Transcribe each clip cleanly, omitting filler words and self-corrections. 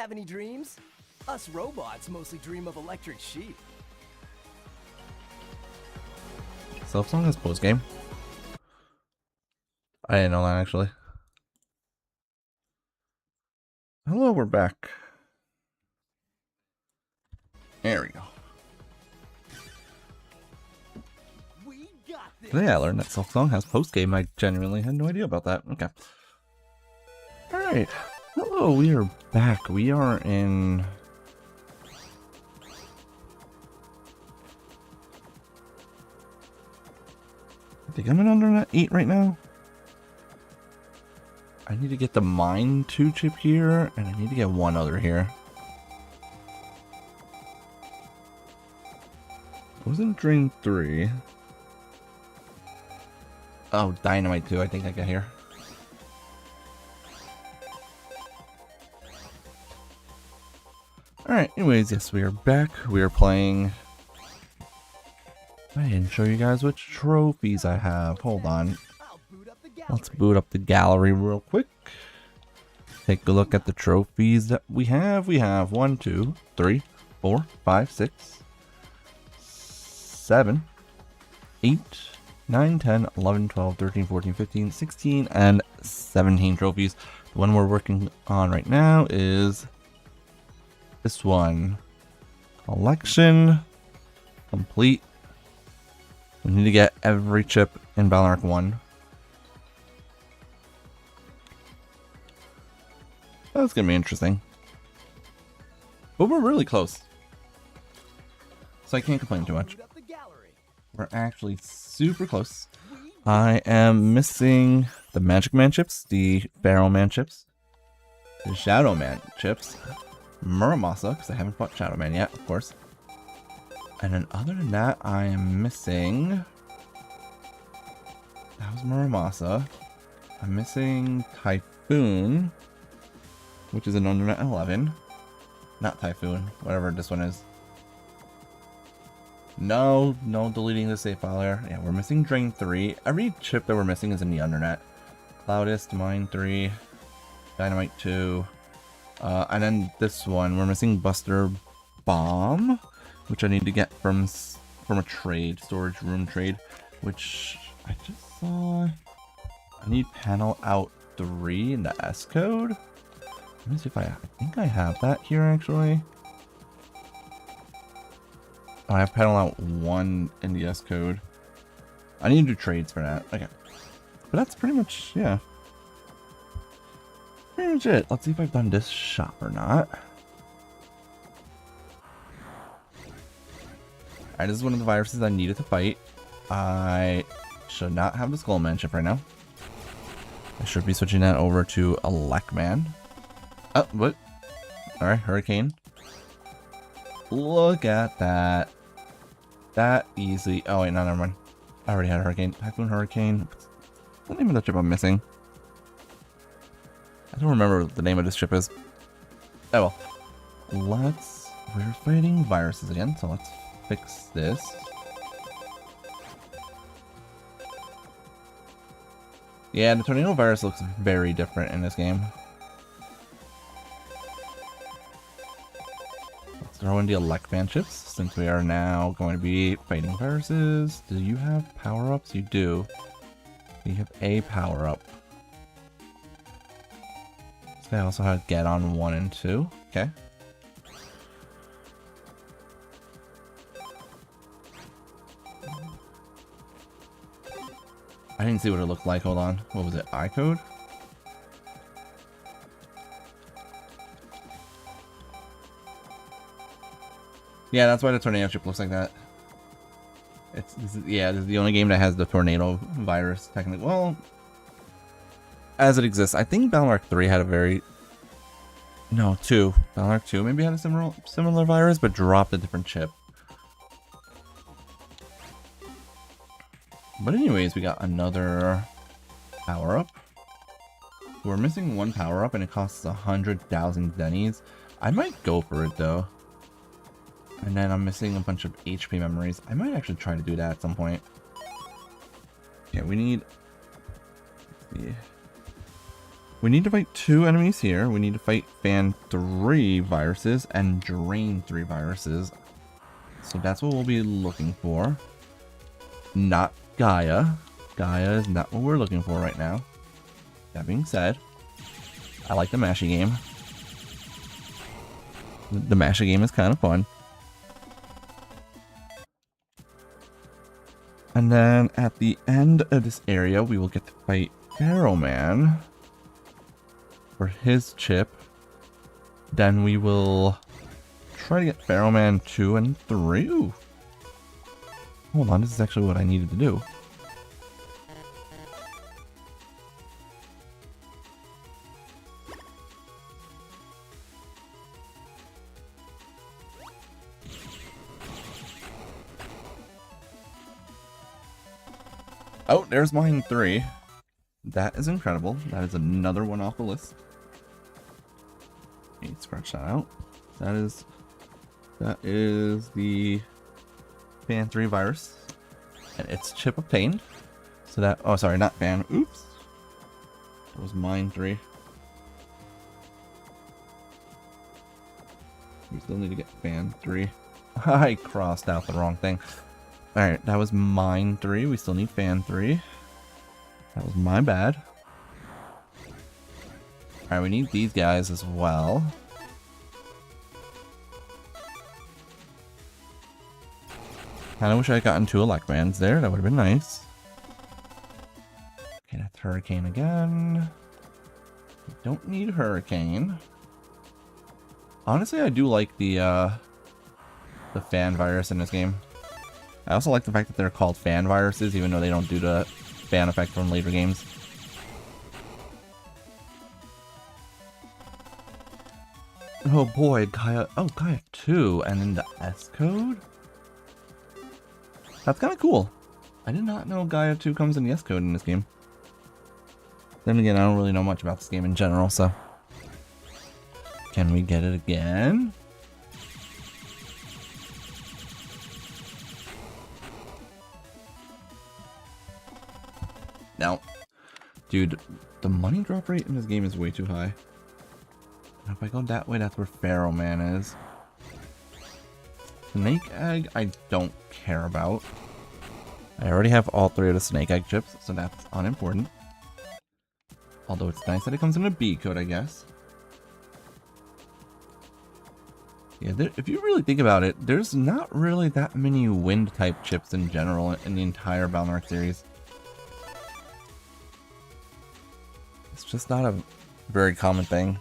have any dreams? Us robots mostly dream of electric sheep. Self-song has post-game. I didn't know that, actually. Hello, we're back. There we go. Today I learned that Self-song has post-game. I genuinely had no idea about that. Okay. Alright. Hello, we are back. We are in... I think I'm in under 8 right now. I need to get the Mine 2 chip here, and I need to get one other here. I was in Drain 3. Oh, Dynamite 2 I think I got here. Alright, anyways, yes, we are back. We are playing... I didn't show you guys which trophies I have. Hold on. Let's boot up the gallery real quick. Take a look at the trophies that we have. We have 1, 2, 3, 4, 5, 6, 7, 8, 9, 10, 11, 12, 13, 14, 15, 16, and 17 trophies. The one we're working on right now is this one. Collection complete. We need to get every chip in Ballark 1. That's gonna be interesting. But we're really close. So I can't complain too much. We're actually super close. I am missing the Magic Man chips, the Pharaoh Man chips, the Shadow Man chips, Muramasa, because I haven't fought Shadow Man yet, of course. And then other than that, I am missing... That was Muramasa. I'm missing Typhoon, which is an Undernet 11. Not Typhoon, whatever this one is. No deleting the save file there. Yeah, we're missing Drain 3. Every chip that we're missing is in the Undernet. Cloudist, Mine 3, Dynamite 2. And then this one, we're missing Buster Bomb, which I need to get from a trade, storage room trade, which I just saw. I need panel out 3 in the S code. Let me see if I think I have that here actually. Oh, I have panel out 1 in the S code. I need to do trades for that. Okay. But that's pretty much, yeah. Pretty much it. Let's see if I've done this shop or not. Alright, this is one of the viruses I needed to fight. I should not have the Skullman chip right now. I should be switching that over to Elecman. Oh, what? Alright, Hurricane. Look at that. That easily. Oh, wait, no, never mind. I already had a Hurricane. Typhoon, Hurricane. What's the name of the chip I'm missing? I don't remember what the name of this chip is. Oh, well. We're fighting viruses again, so let's fix this. Yeah, the tornado virus looks very different in this game. Let's throw in the Electman chips, since we are now going to be fighting viruses. Do you have power-ups? You do. You have a power-up. This guy also has Get On 1 and 2. Okay. I didn't see what it looked like. Hold on. What was it? I-code? Yeah, that's why the tornado chip looks like that. This is the only game that has the tornado virus, technically. Well, as it exists. I think Ballark 3 had a very... No, 2. Ballark 2 maybe had a similar virus, but dropped a different chip. But anyways, we got another power-up. We're missing 1 power-up and it costs 100,000 Denny's. I might go for it though. And then I'm missing a bunch of HP memories. I might actually try to do that at some point. Yeah, we need... Yeah. We need to fight 2 enemies here. We need to fight fan 3 viruses and drain 3 viruses. So that's what we'll be looking for. Not Gaia. Gaia is not what we're looking for right now. That being said, I like the Mashy game. The Mashy game is kind of fun. And then at the end of this area, we will get to fight Ferroman for his chip. Then we will try to get Ferroman 2 and 3. Ooh. Hold on, this is actually what I needed to do. Oh, there's mine 3. That is incredible. That is another one off the list. Let me scratch that out. That is the Fan 3 virus. And its chip obtained. So that, oh sorry, not Fan. Oops. That was mine 3. We still need to get Fan 3. I crossed out the wrong thing. Alright, that was mine 3. We still need fan 3. That was my bad. Alright, we need these guys as well. Kinda wish I had gotten 2 Electmans there. That would have been nice. Okay, that's Hurricane again. We don't need Hurricane. Honestly, I do like the fan virus in this game. I also like the fact that they're called fan viruses, even though they don't do the fan effect from later games. Oh boy, Gaia. Oh, Gaia 2, and then the S code? That's kind of cool. I did not know Gaia 2 comes in the S code in this game. Then again, I don't really know much about this game in general, so. Can we get it again? No. Dude, the money drop rate in this game is way too high. And if I go that way, that's where Ferroman is. Snake Egg, I don't care about. I already have all 3 of the Snake Egg chips, so that's unimportant. Although it's nice that it comes in a B code, I guess. Yeah, if you really think about it, there's not really that many wind-type chips in general in the entire Balnark series. It's just not a very common thing.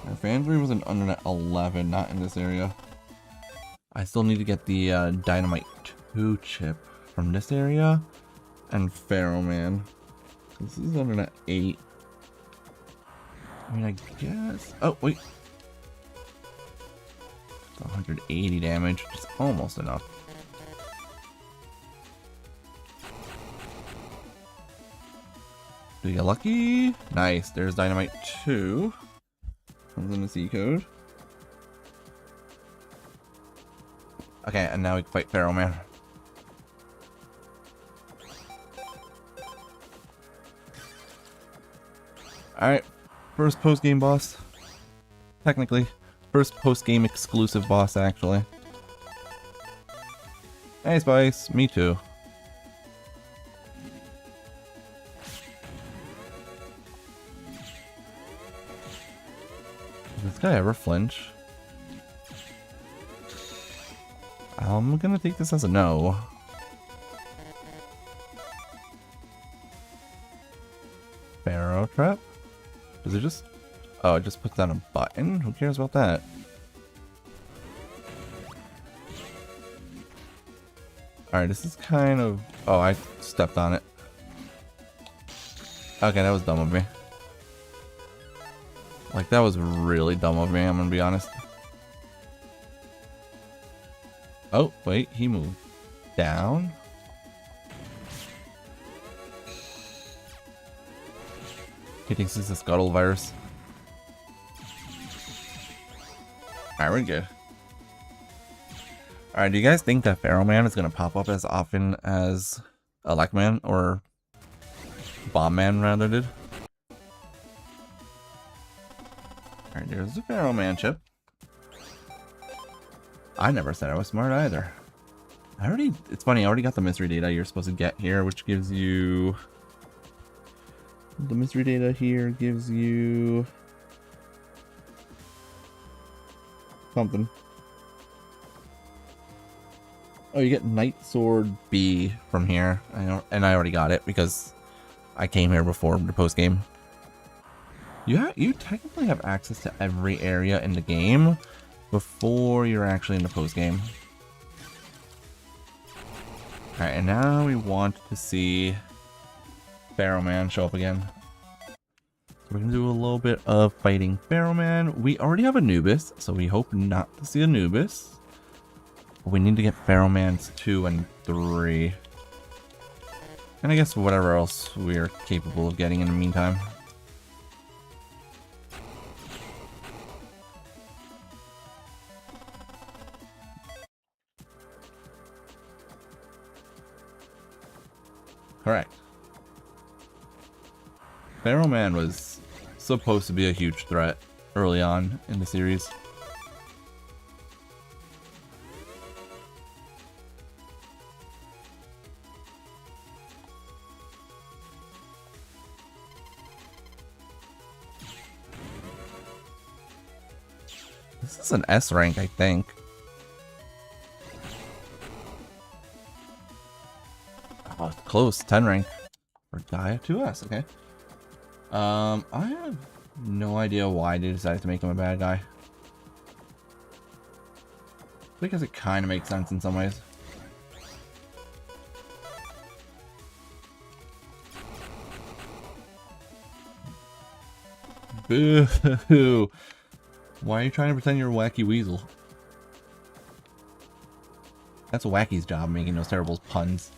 Our fan 3 was an Undernet 11, not in this area. I still need to get the Dynamite 2 chip from this area and Ferroman. This is Undernet 8. I mean, I guess. Oh, wait. It's 180 damage, which is almost enough. Do we get lucky? Nice. There's Dynamite 2. Comes in the C code. Okay, and now we can fight Ferroman. Alright. First post-game boss. Technically. First post-game exclusive boss, actually. Hey, Spice. Me too. Does this guy ever flinch? I'm gonna take this as a no. Pharaoh trap? Does it just... Oh, it just puts down a button? Who cares about that? Alright, this is kind of... Oh, I stepped on it. Okay, that was dumb of me. Like, that was really dumb of me, I'm gonna be honest. Oh, wait, he moved down? He thinks it's a Scuttle virus. Alright, we're good. Alright, do you guys think that Ferroman is gonna pop up as often as Electman? Or Bombman rather did. Alright, there's the Pharaoh Man chip. I never said I was smart either. It's funny, I already got the mystery data you're supposed to get here, which gives you... The mystery data here gives you... something. Oh, you get Knight Sword B from here. And I already got it because I came here before the post game. You technically have access to every area in the game before you're actually in the post game. Alright, and now we want to see Pharaoh Man show up again. So we're gonna do a little bit of fighting Pharaoh Man. We already have Anubis, so we hope not to see Anubis. But we need to get Pharaoh Mans 2 and 3. And I guess whatever else we're capable of getting in the meantime. Correct. Pharaoh Man was supposed to be a huge threat early on in the series. This is an S rank, I think. Oh, it's close. 10 rank. For Gaia 2S, okay. I have no idea why they decided to make him a bad guy. Because it kind of makes sense in some ways. Boo! Why are you trying to pretend you're a wacky weasel? That's Wacky's job, making those terrible puns.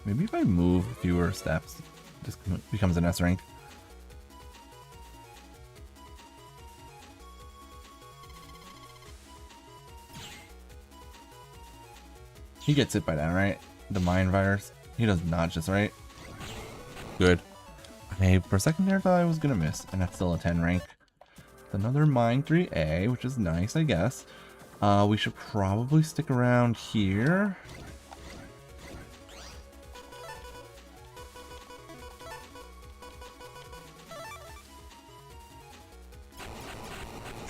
Maybe if I move fewer steps, this becomes an S rank. He gets hit by that, right? The mind virus. He does not just right. Good. Okay, for a second there I thought I was gonna miss, and that's still a 10 rank. Another Mine 3A, which is nice, I guess. We should probably stick around here.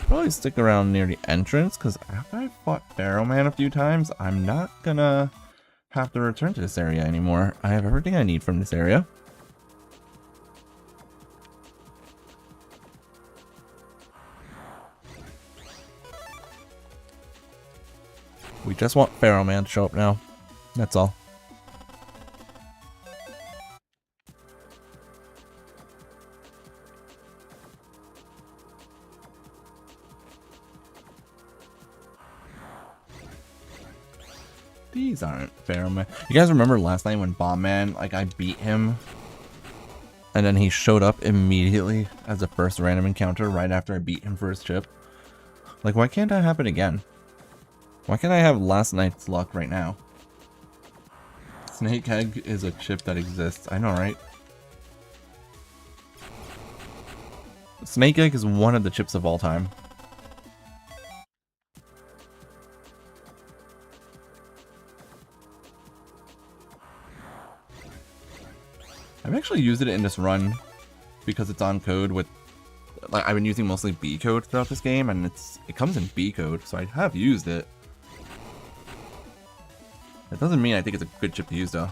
Probably stick around near the entrance, because after I fought Pharaoh Man a few times, I'm not gonna have to return to this area anymore. I have everything I need from this area. We just want Pharaoh Man to show up now. That's all. These aren't Pharaoh Man. You guys remember last night when Bombman, like, I beat him and then he showed up immediately as the first random encounter right after I beat him for his chip? Like, why can't that happen again? Why can't I have last night's luck right now? Snake Egg is a chip that exists. I know, right? Snake Egg is one of the chips of all time. I've actually used it in this run because it's on code with, like, I've been using mostly B code throughout this game, and it comes in B code, so I have used it. That doesn't mean I think it's a good chip to use, though.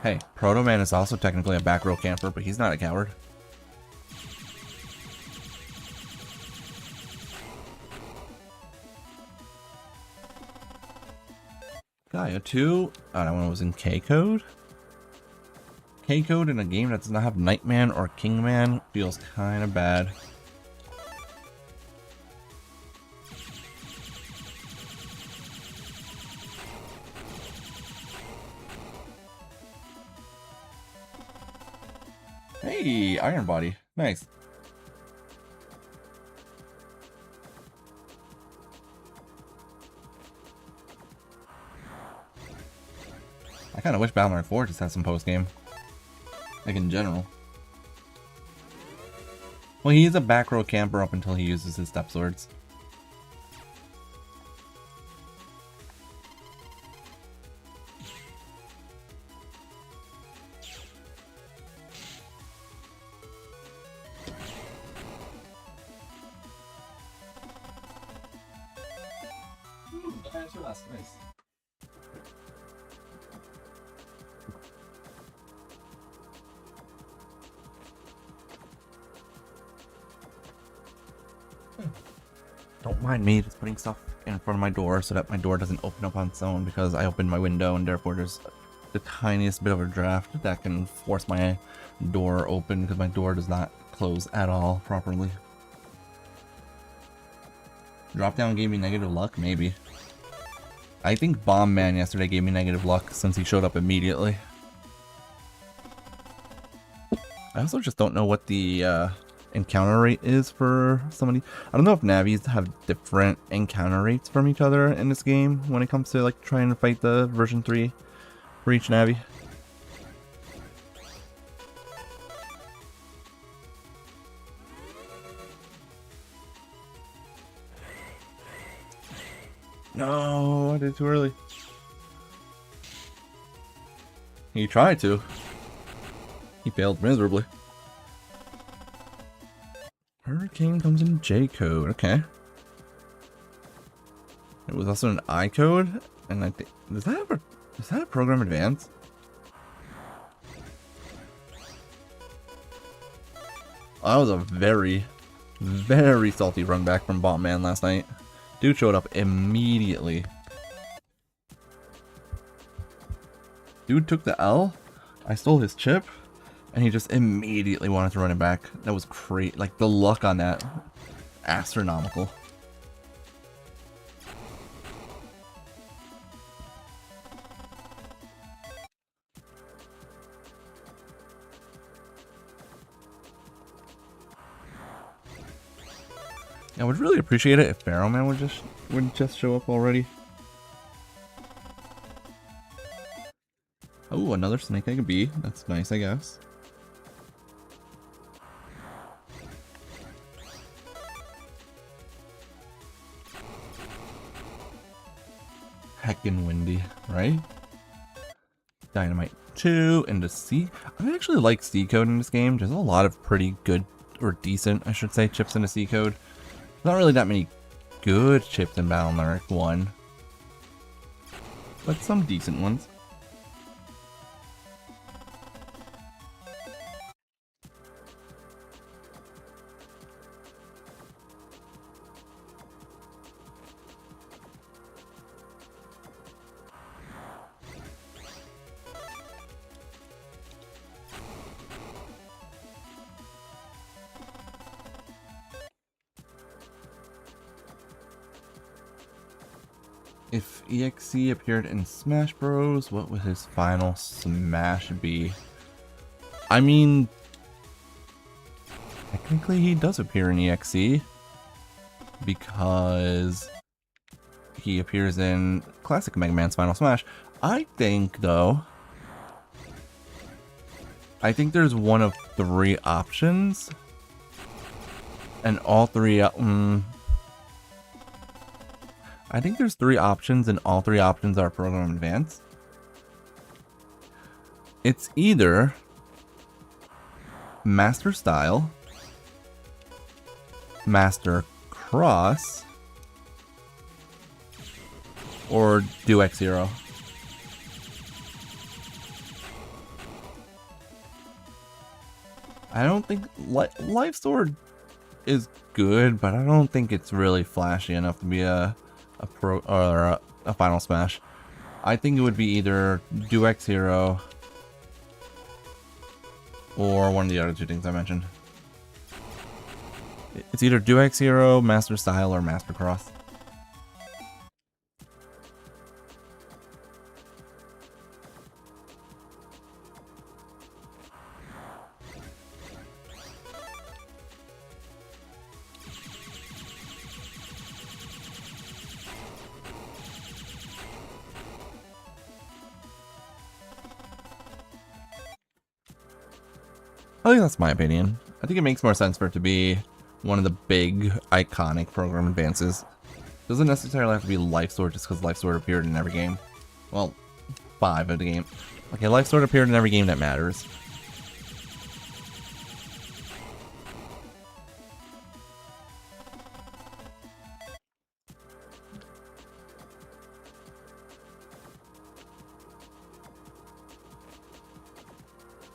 Hey, Proto Man is also technically a back row camper, but he's not a coward. Gaia 2? Oh, that one was in K code? K code in a game that does not have Nightman or Kingman feels kind of bad. Hey, Iron Body. Nice. kind of wish Bombman 4 just had some post-game. Like, in general. Well, he is a back row camper up until he uses his step swords. Nice. Don't mind me just putting stuff in front of my door so that my door doesn't open up on its own, because I opened my window and therefore there's the tiniest bit of a draft that can force my door open, because my door does not close at all properly. Drop down gave me negative luck? Maybe. I think Bombman yesterday gave me negative luck since he showed up immediately. I also just don't know what the encounter rate is for somebody. I don't know if Navis have different encounter rates from each other in this game when it comes to like trying to fight the version 3 for each Navi. No, I did it too early. He tried to. He failed miserably. Hurricane comes in J code. Okay. It was also an I code, and I think does that a program advance? That was a very, very salty run back from Bombman last night. Dude showed up immediately. Dude took the L. I stole his chip. And he just immediately wanted to run it back. That was great. Like, the luck on that. Astronomical. I would really appreciate it if Barrowman would just show up already. Oh, another snake egg bee. That's nice, I guess. Heckin' windy, right? Dynamite 2 into C. I actually like C code in this game. There's a lot of pretty good, or decent, I should say, chips into C code. Not really that many good chips in Battle Lyric 1, but some decent ones. If EXE appeared in Smash Bros, what would his final smash be? I mean, technically he does appear in EXE because he appears in Classic Mega Man's Final Smash. I think, though, I think there's one of 3 options, and all 3 I think there's 3 options, and all 3 options are Program Advance. It's either Master Style, Master Cross, or Do X-Zero. I don't think Life Sword is good, but I don't think it's really flashy enough to be a pro or a final smash. I think it would be either Do X-Zero or one of the other 2 things I mentioned. It's either Do X-Zero, Master Style, or Master Cross. I think that's my opinion. I think it makes more sense for it to be one of the big, iconic program advances. Doesn't necessarily have to be Life Sword just because Life Sword appeared in every game. Well, 5 of the game. Okay, Life Sword appeared in every game that matters.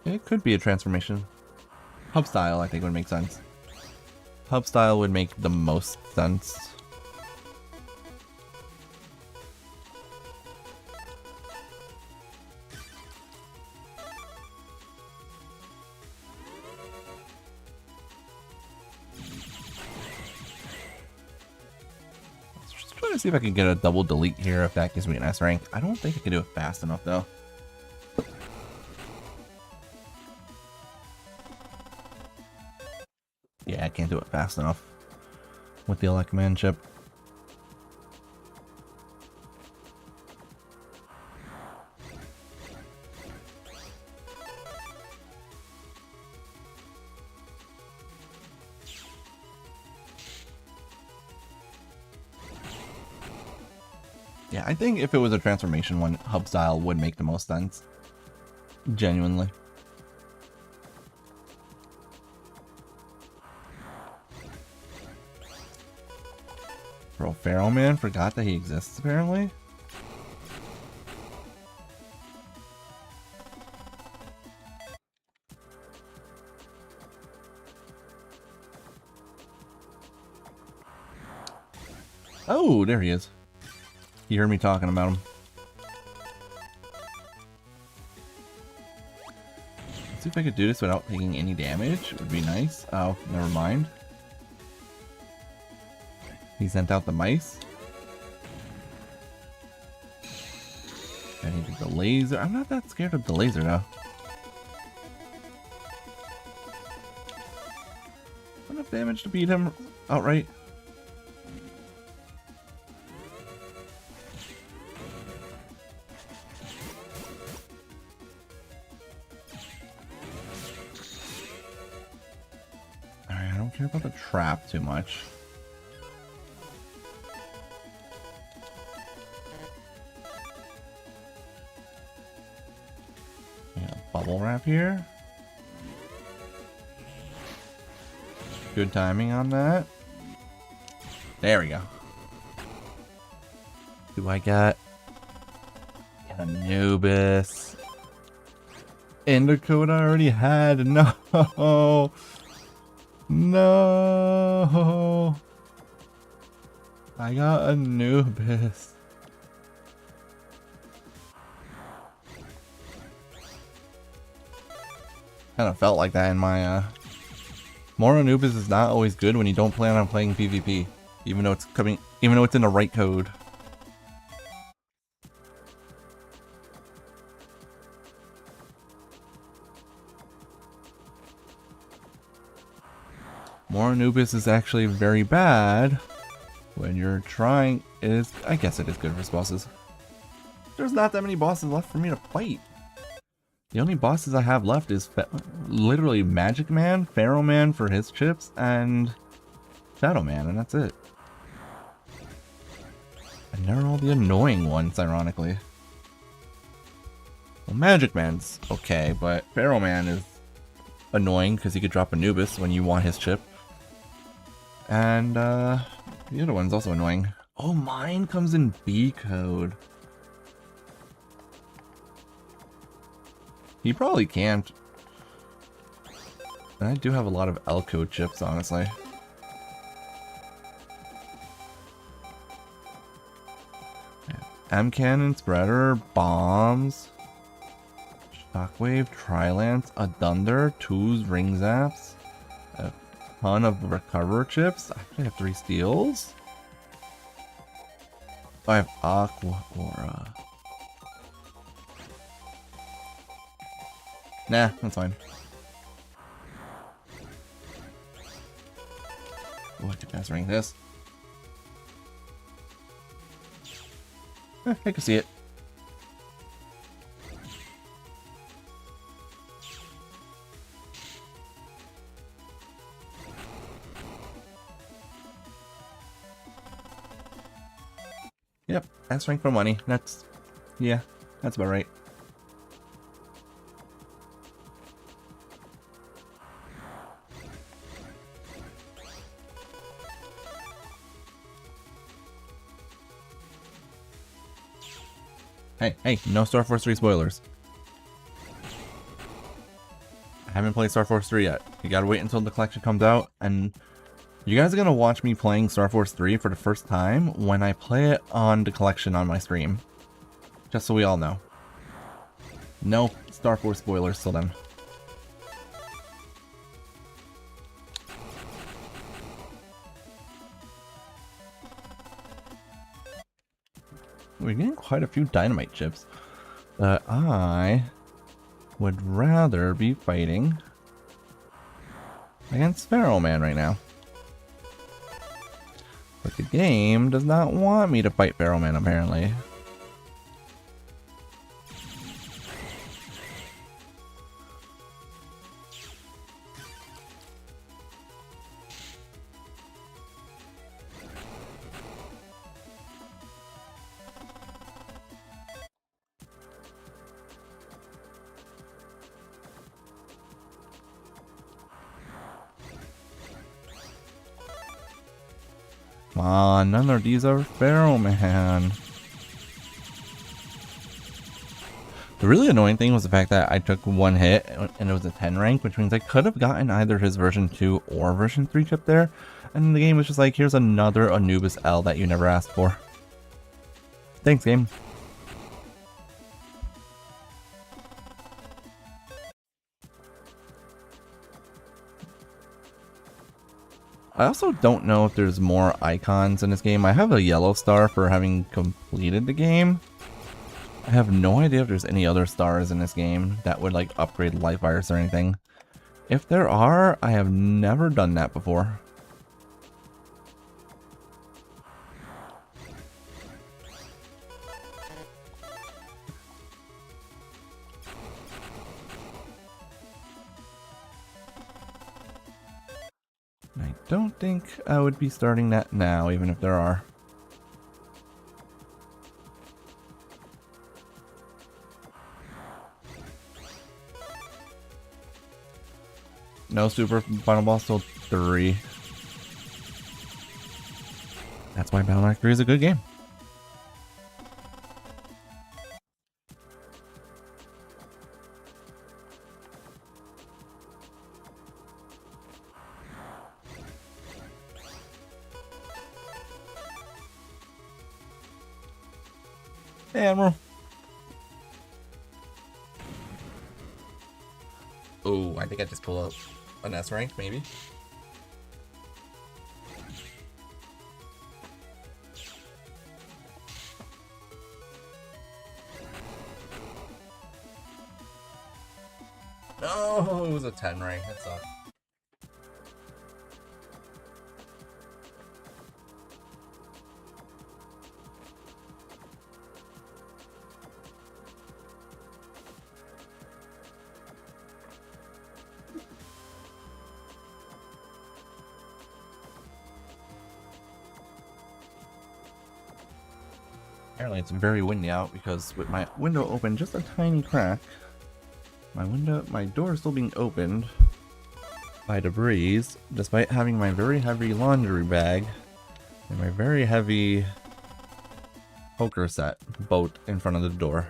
It could be a transformation. Hub style, I think, would make sense. Hub style would make the most sense. Just trying to see if I can get a double delete here if that gives me an S rank. I don't think I can do it fast enough though. Yeah, I can't do it fast enough with the Electman chip. Yeah, I think if it was a transformation one, hub style would make the most sense. Genuinely. Bro, Pharaoh Man forgot that he exists, apparently. Oh, there he is. You heard me talking about him. Let's see if I could do this without taking any damage. It would be nice. Oh, never mind. He sent out the mice. And he did the laser. I'm not that scared of the laser though. Enough damage to beat him outright. Alright, I don't care about the trap too much. Bubble wrap here. Good timing on that. There we go. Do I got Anubis? Endercode I already had. No. No. I got Anubis. Kind of felt like that in my more Anubis is not always good when you don't plan on playing PvP, even though it's in the right code. More Anubis is actually very bad when you're trying. I guess it is good for bosses. There's not that many bosses left for me to fight. The only bosses I have left is literally Magic Man, Pharaoh Man for his chips, and Shadow Man, and that's it. And they're all the annoying ones, ironically. Well, Magic Man's okay, but Pharaoh Man is annoying because he could drop Anubis when you want his chip. And the other one's also annoying. Oh, mine comes in B code. He probably can't. And I do have a lot of L code chips, honestly. M cannon, spreader, bombs, shockwave, trilance, a thunder, twos, ring zaps, a ton of recover chips. I actually have 3 steals. I have aqua aura. Nah, that's fine. Oh, I could pass ring this. I can see it. Yep, S rank for money. That's, yeah, that's about right. Hey, no Star Force 3 spoilers. I haven't played Star Force 3 yet. You gotta wait until the collection comes out, and you guys are gonna watch me playing Star Force 3 for the first time when I play it on the collection on my stream. Just so we all know. No Star Force spoilers till then. We're getting quite a few dynamite chips. I would rather be fighting against Pharaoh Man right now. But the game does not want me to fight Pharaoh Man, apparently. Come on, none of these are Pharaoh Man. The really annoying thing was the fact that I took one hit and it was a 10 rank, which means I could have gotten either his version 2 or version 3 chip there. And the game was just like, here's another Anubis L that you never asked for. Thanks, game. I also don't know if there's more icons in this game. I have a yellow star for having completed the game. I have no idea if there's any other stars in this game that would like upgrade life virus or anything. If there are, I have never done that before. I don't think I would be starting that now, even if there are. No super final boss till 3. That's why Battle Arc 3 is a good game. Hey, Admiral. Oh, I think I just pulled up an S rank, maybe. No, it was a 10 rank. That sucks. Apparently it's very windy out because with my window open just a tiny crack, my door is still being opened by the breeze, despite having my very heavy laundry bag and my very heavy poker set boat in front of the door.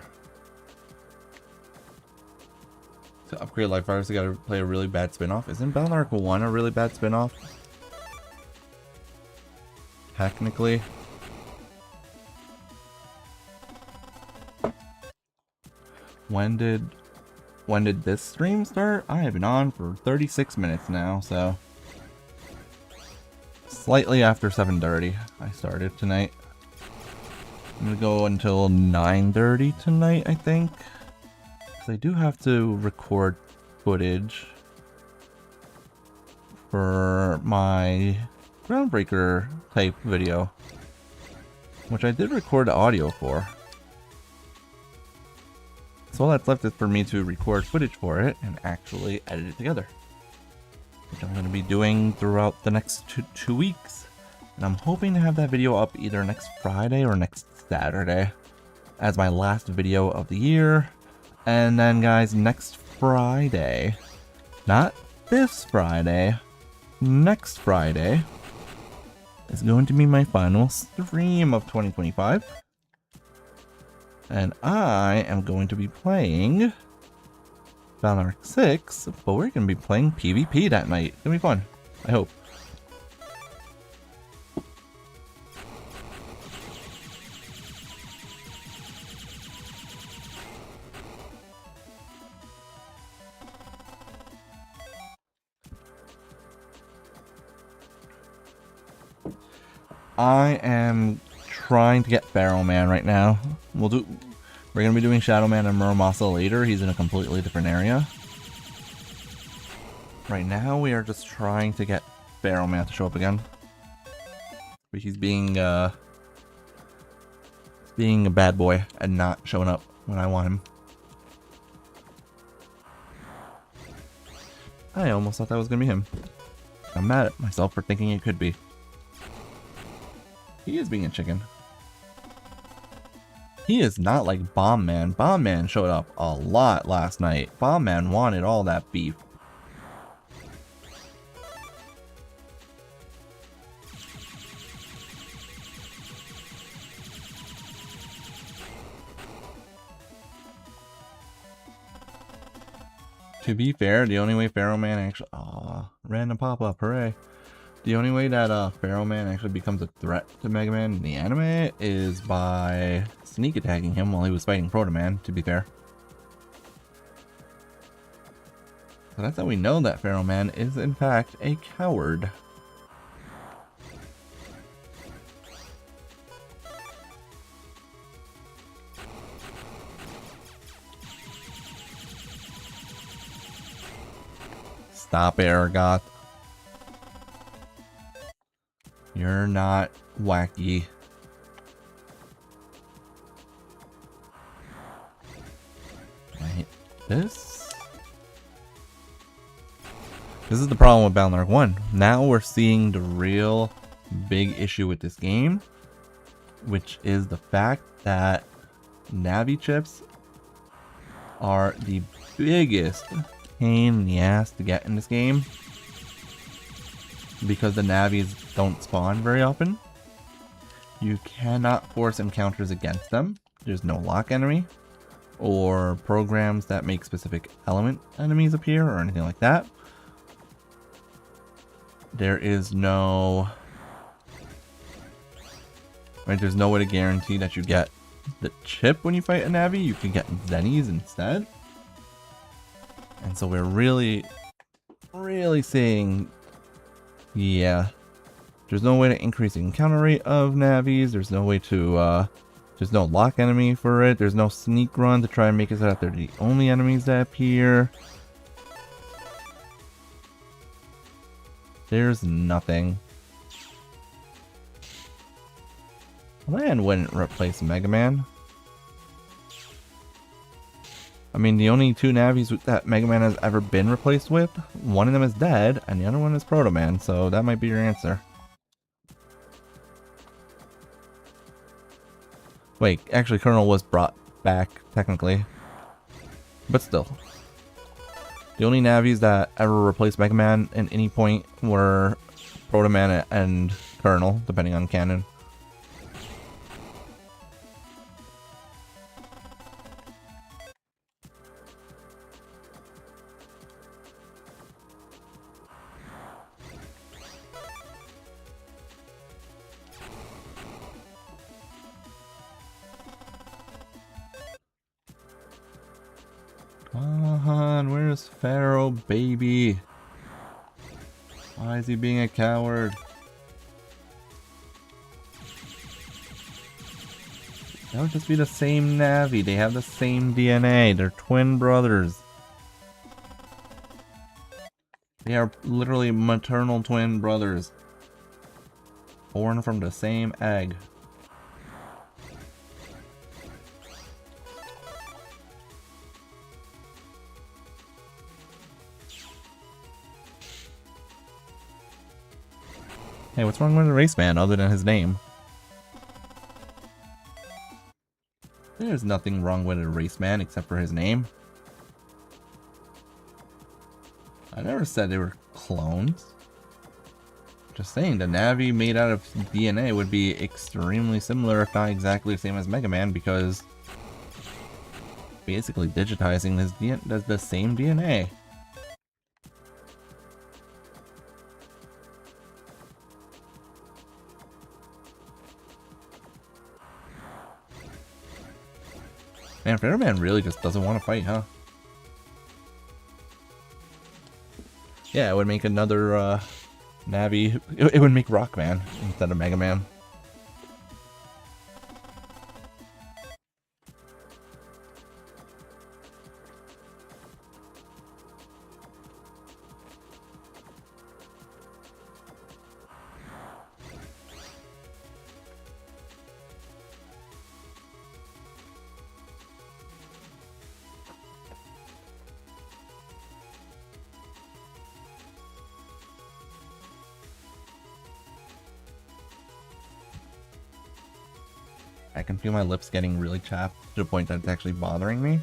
To upgrade life virus, I gotta play a really bad spin-off. Isn't Battle Arc 1 a really bad spin-off? Technically. When did this stream start? I have been on for 36 minutes now, so slightly after 7:30 I started tonight. I'm gonna go until 9:30 tonight, I think, because I do have to record footage for my Groundbreaker type video, which I did record audio for. So all that's left is for me to record footage for it and actually edit it together, which I'm going to be doing throughout the next two weeks. And I'm hoping to have that video up either next Friday or next Saturday as my last video of the year. And then guys, next Friday, not this Friday, next Friday is going to be my final stream of 2025. And I am going to be playing Valorant 6, but we're going to be playing PvP that night. It's going to be fun, I hope. I am trying to get Barrowman right now. We're gonna be doing Shadowman and Muramasa later. He's in a completely different area. Right now we are just trying to get Barrowman to show up again. But he's being a bad boy and not showing up when I want him. I almost thought that was gonna be him. I'm mad at myself for thinking it could be. He is being a chicken. He is not like Bombman. Bombman showed up a lot last night. Bombman wanted all that beef. To be fair, the only way Pharaohman actually... Aw, random pop-up, hooray. The only way that Pharaohman actually becomes a threat to Mega Man in the anime is by sneak attacking him while he was fighting Proto Man, to be fair. So that's how we know that Pharaohman is in fact a coward. Stop, Aragoth. You're not wacky. Right. This is the problem with Balnark 1. Now we're seeing the real big issue with this game, which is the fact that Navi chips are the biggest pain in the ass to get in this game. Because the Navis don't spawn very often, you cannot force encounters against them. There's no lock enemy, or programs that make specific element enemies appear, or anything like that. There is no... Right, there's no way to guarantee that you get the chip when you fight a Navi. You can get Zennies instead. And so we're really seeing... Yeah, there's no way to increase the encounter rate of Navis. There's no way to, there's no lock enemy for it. There's no sneak run to try and make it so that they're the only enemies that appear. There's nothing. Land wouldn't replace Mega Man. I mean, the only two Navis that Mega Man has ever been replaced with, one of them is dead, and the other one is Proto Man, so that might be your answer. Wait, actually Colonel was brought back, technically. But still. The only Navis that ever replaced Mega Man at any point were Proto Man and Colonel, depending on canon. Come on, where's Pharaoh, baby? Why is he being a coward? That would just be the same Navi. They have the same DNA. They're twin brothers. They are literally maternal twin brothers. Born from the same egg. Hey, what's wrong with the race man other than his name? There's nothing wrong with a race man except for his name. I never said they were clones. Just saying, the Navi made out of DNA would be extremely similar, if not exactly the same as Mega Man, because basically digitizing this does the same DNA. Man, Fairman really just doesn't want to fight, huh? Yeah, it would make another Navi. It would make Rockman instead of Mega Man. I can feel my lips getting really chapped to the point that it's actually bothering me.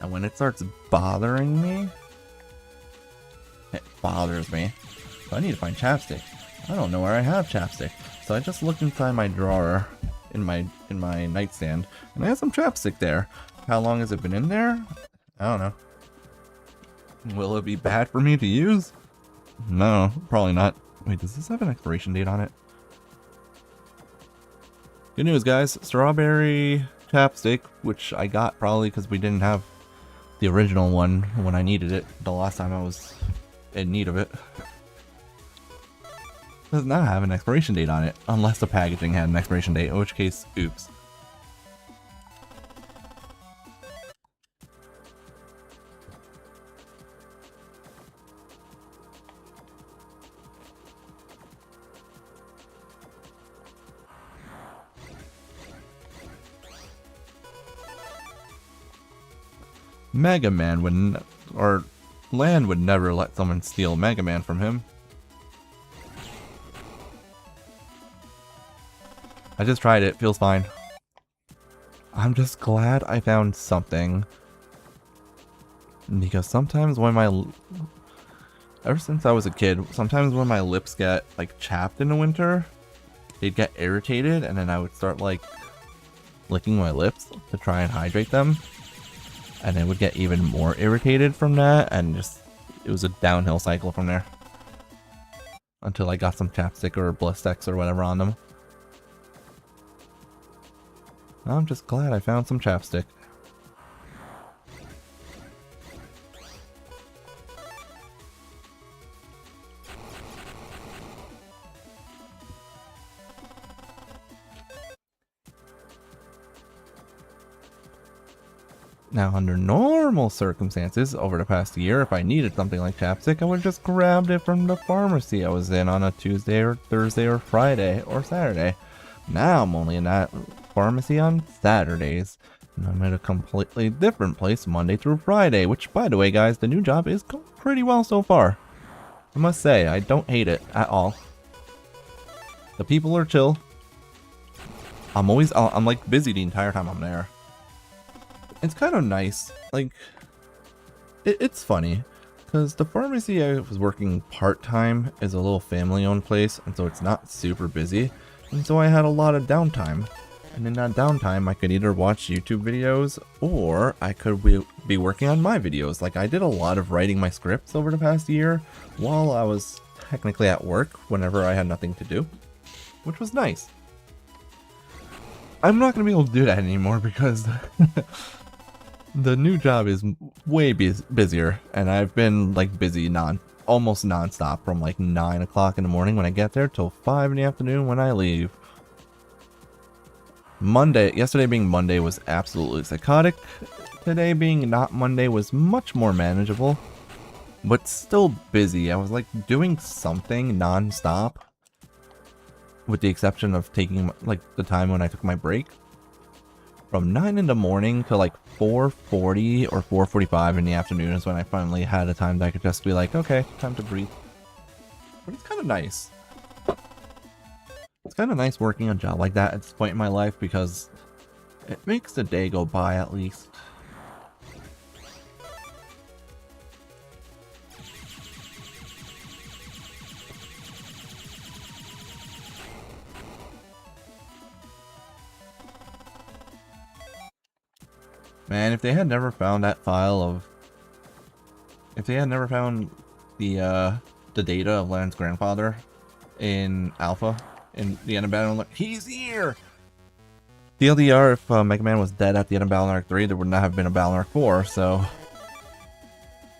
And when it starts bothering me, it bothers me. So I need to find chapstick. I don't know where I have chapstick. So I just looked inside my drawer in my nightstand, and I have some chapstick there. How long has it been in there? I don't know. Will it be bad for me to use? No, probably not. Wait, does this have an expiration date on it? Good news, guys. Strawberry chapstick, which I got probably because we didn't have the original one when I needed it the last time I was in need of it. Does not have an expiration date on it, unless the packaging had an expiration date, in which case, oops. Mega Man would, or Land would never let someone steal Mega Man from him. I just tried it, feels fine. I'm just glad I found something. Because sometimes when ever since I was a kid, sometimes when my lips get like chapped in the winter, they'd get irritated and then I would start like licking my lips to try and hydrate them. And I would get even more irritated from that, and just, it was a downhill cycle from there. Until I got some chapstick or Blistex or whatever on them. I'm just glad I found some chapstick. Now, under normal circumstances, over the past year, if I needed something like chapstick, I would have just grabbed it from the pharmacy I was in on a Tuesday or Thursday or Friday or Saturday. Now I'm only in that pharmacy on Saturdays. And I'm at a completely different place Monday through Friday, which, by the way, guys, the new job is going pretty well so far. I must say, I don't hate it at all. The people are chill. I'm like busy the entire time I'm there. It's kind of nice, like, it's funny, because the pharmacy I was working part-time is a little family-owned place, and so it's not super busy, and so I had a lot of downtime, and in that downtime I could either watch YouTube videos, or I could be working on my videos. Like, I did a lot of writing my scripts over the past year, while I was technically at work, whenever I had nothing to do, which was nice. I'm not going to be able to do that anymore, because the new job is way busier, and I've been like busy almost non-stop from like 9 o'clock in the morning when I get there till 5 in the afternoon when I leave. Yesterday being Monday was absolutely psychotic. Today being not Monday was much more manageable, but still busy. I was like doing something non-stop, with the exception of taking like the time when I took my break. From 9 in the morning to like 4:40 or 4:45 in the afternoon is when I finally had a time that I could just be like, okay, time to breathe. But it's kind of nice. it's kind of nice working a job like that at this point in my life because it makes the day go by at least. Man, if they had never found that file of... If they had never found the data of Lan's grandfather in Alpha, in the end of Battle Arc, he's here! TLDR, if Mega Man was dead at the end of Battle Arc 3, there would not have been a Battle Arc 4, so...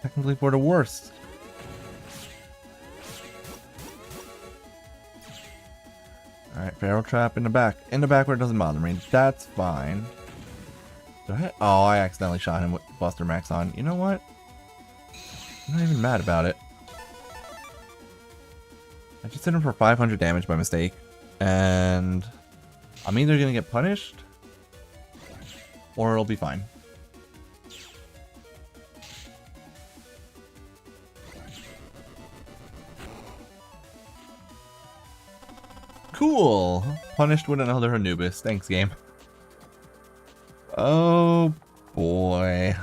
Technically for the worst. Alright, Pharaoh Trap in the back. In the back where it doesn't bother me. That's fine. Oh, I accidentally shot him with Buster Max on. You know what? I'm not even mad about it. I just hit him for 500 damage by mistake. And I'm either going to get punished or it'll be fine. Cool! Punished with another Anubis. Thanks, game. Oh boy.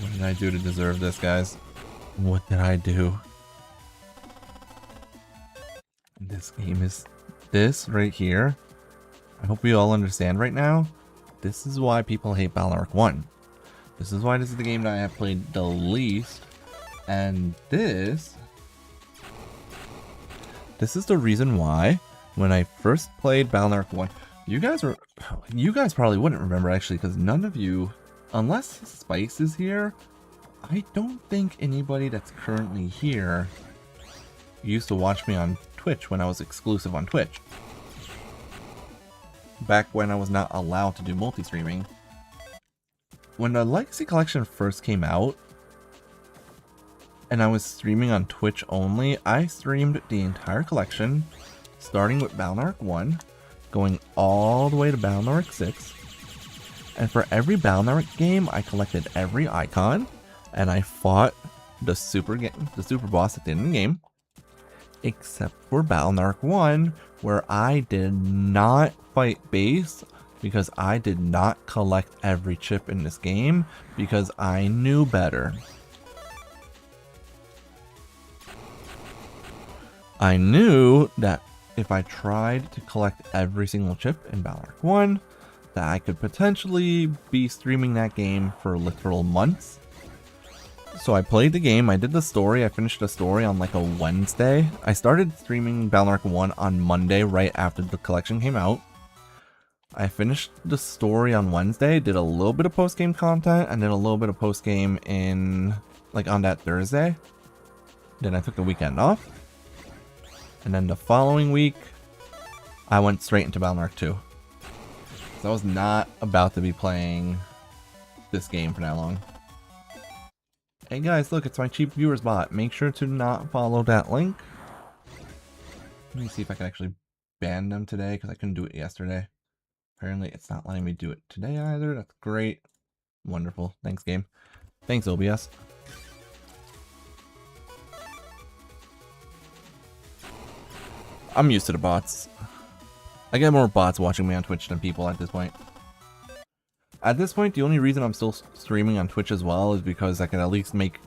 What did I do to deserve this, guys? What did I do? This game is this right here. I hope we all understand right now. This is why people hate Battle Arc 1. This is why this is the game that I have played the least. And this is the reason why when I first played Battle Arc 1, you guys probably wouldn't remember actually, because none of you, unless Spice is here, I don't think anybody that's currently here used to watch me on Twitch when I was exclusive on Twitch. Back when I was not allowed to do multi-streaming. When the Legacy Collection first came out, and I was streaming on Twitch only, I streamed the entire collection, starting with Battle Arc 1, going all the way to Battle Arc 6, and for every Battle Arc game, I collected every icon, and I fought the super boss at the end of the game, except for Battle Arc 1, where I did not fight base, because I did not collect every chip in this game, because I knew better. I knew that if I tried to collect every single chip in Battle Arc 1, that I could potentially be streaming that game for literal months. So I played the game, I did the story, I finished the story on like a Wednesday. I started streaming Battle Arc 1 on Monday right after the collection came out. I finished the story on Wednesday, did a little bit of post-game content, and then a little bit of post-game in, like, on that Thursday. Then I took the weekend off. And then the following week, I went straight into Battle Arc 2. So I was not about to be playing this game for that long. Hey guys, look, it's my cheap viewers bot. Make sure to not follow that link. Let me see if I can actually ban them today, because I couldn't do it yesterday. Apparently, it's not letting me do it today either. That's great. Wonderful. Thanks, game. Thanks, OBS. I'm used to the bots. I get more bots watching me on Twitch than people at this point. At this point, the only reason I'm still streaming on Twitch as well is because I can at least make...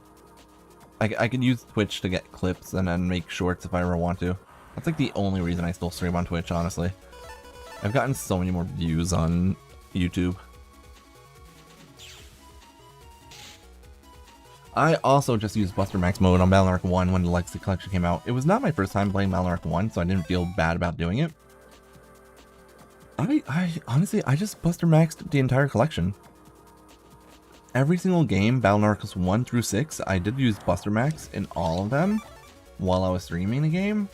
I can use Twitch to get clips and then make shorts if I ever want to. That's like the only reason I still stream on Twitch, honestly. I've gotten so many more views on YouTube. I also just used Buster Max mode on Battle Arc 1 when the Legacy Collection came out. It was not my first time playing Battle Arc 1, so I didn't feel bad about doing it. I honestly, I just Buster Maxed the entire collection. Every single game, Battle Arcs 1 through 6, I did use Buster Max in all of them while I was streaming the game.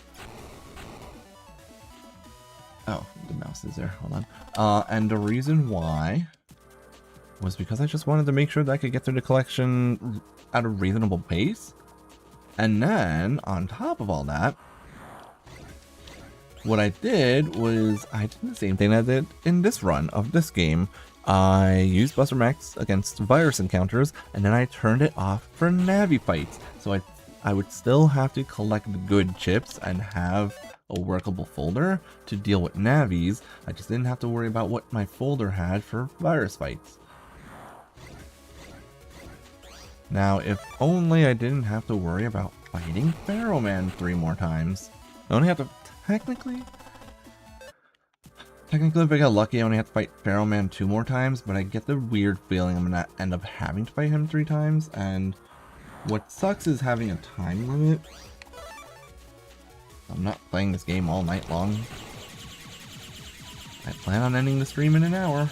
Oh, the mouse is there. Hold on. And the reason why was because I just wanted to make sure that I could get through the collection at a reasonable pace. And then, on top of all that, what I did was I did the same thing I did in this run of this game. I used Buster Max against virus encounters, and then I turned it off for Navi fights. So I would still have to collect the good chips and have a workable folder to deal with Navis. I just didn't have to worry about what my folder had for virus fights. Now, if only I didn't have to worry about fighting Pharaoh Man 3 more times. I only have to, technically, if I get lucky, I only have to fight Pharaoh Man 2 more times, but I get the weird feeling I'm gonna end up having to fight him 3 times, and what sucks is having a time limit. I'm not playing this game all night long. I plan on ending the stream in an hour.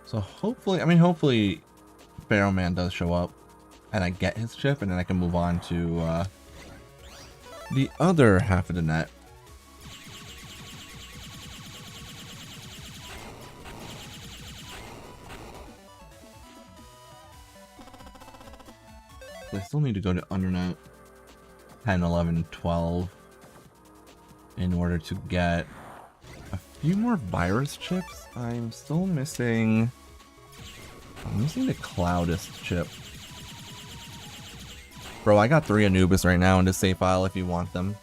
So hopefully Pharaoh Man does show up and I get his chip, and then I can move on to the other half of the net. I still need to go to Undernet 10, 11, 12 in order to get a few more virus chips. I'm still missing... I'm missing the Cloudist chip. Bro, I got 3 Anubis right now in this save file if you want them.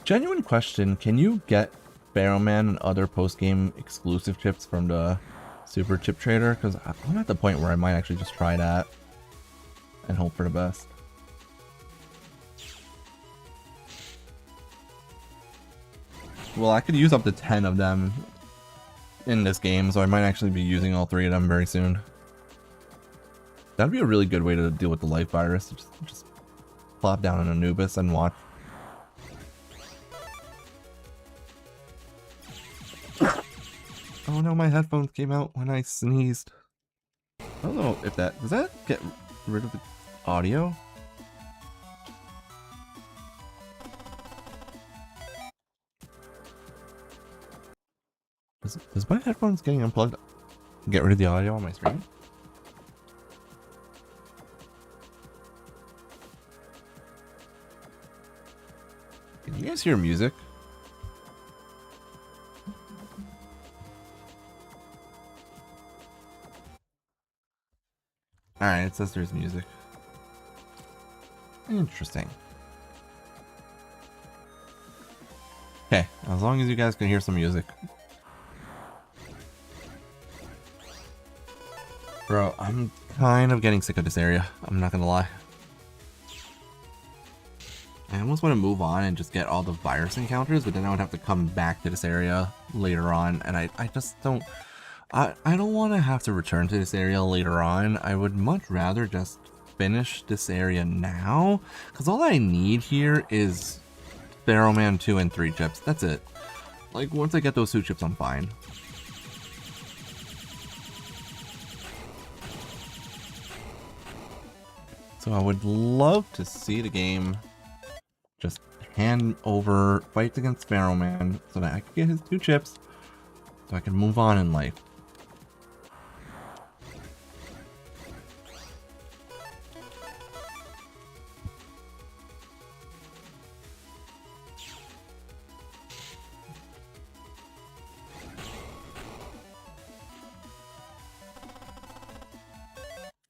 Genuine question, can you get Pharaoh Man and other post-game exclusive chips from the Super Chip Trader? Because I'm at the point where I might actually just try that and hope for the best. Well, I could use up to 10 of them in this game, so I might actually be using all 3 of them very soon. That'd be a really good way to deal with the life virus. Just plop down an Anubis and watch. Oh no, my headphones came out when I sneezed. I don't know if that... Does that get rid of the audio? Does my headphones getting unplugged get rid of the audio on my screen? Can you guys hear music? Alright, it says there's music. Interesting. Okay, as long as you guys can hear some music. Bro, I'm kind of getting sick of this area. I'm not gonna lie. I almost want to move on and just get all the virus encounters, but then I would have to come back to this area later on, and I just don't... I don't want to have to return to this area later on. I would much rather just finish this area now, because all I need here is Pharaoh Man 2 and 3 chips. That's it. Like, once I get those 2 chips, I'm fine. So I would love to see the game just hand over fights against Pharaoh Man so that I can get his 2 chips so I can move on in life.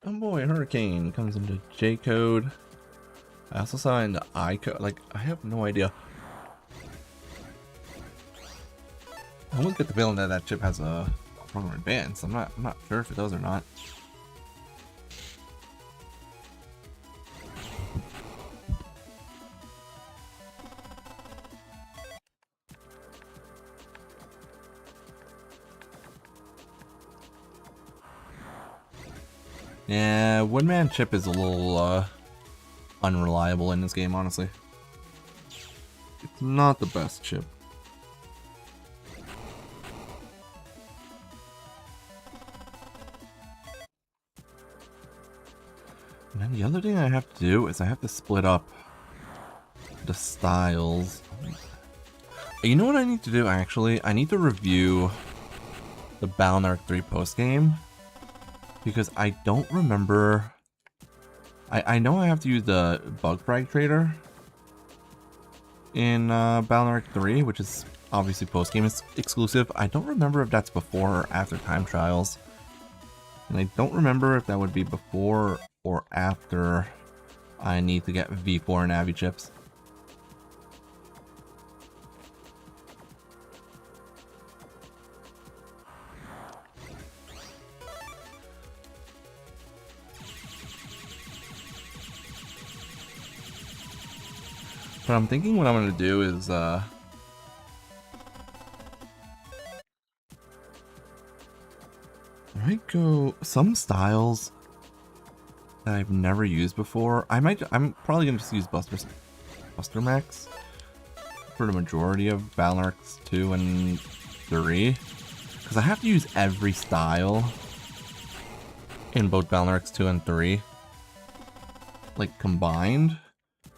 Oh boy, Hurricane comes into J code. I also saw in the I code. Like, I have no idea. I almost get the feeling that that chip has a program advance. I'm not sure if it does or not. Yeah, Woodman chip is a little unreliable in this game, honestly. It's not the best chip. And then the other thing I have to do is I have to split up the styles. You know what I need to do, actually? I need to review the Battle Network 3 post-game, because I don't remember I know I have to use the bug frag trader in Balnark 3, which is obviously post-game exclusive. I don't remember if that's before or after time trials. And I don't remember if that would be before or after I need to get V4 and Navi chips. But I'm thinking what I'm going to do is I might go some styles that I've never used before. I'm probably going to just use Buster Max for the majority of Balnarks 2 and 3. Because I have to use every style in both Balnarks 2 and 3. Like combined.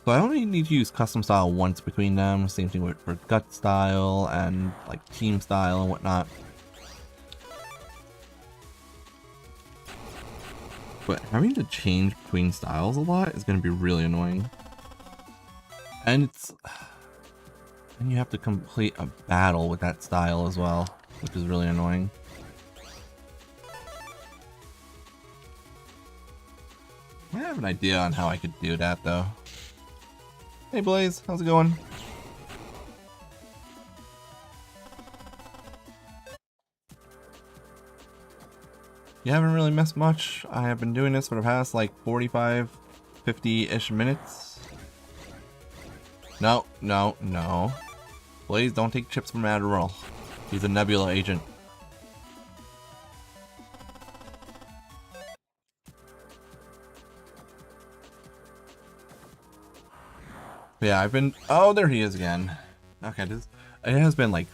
So I only need to use custom style once between them. Same thing with for gut style and like team style and whatnot. But having to change between styles a lot is going to be really annoying. And you have to complete a battle with that style as well, which is really annoying. I have an idea on how I could do that though. Hey Blaze, how's it going? You haven't really missed much. I have been doing this for the past like 45, 50-ish minutes. No. Blaze, don't take chips from Adderall. He's a Nebula agent. Yeah, I've been... Oh, there he is again. Okay, it has been like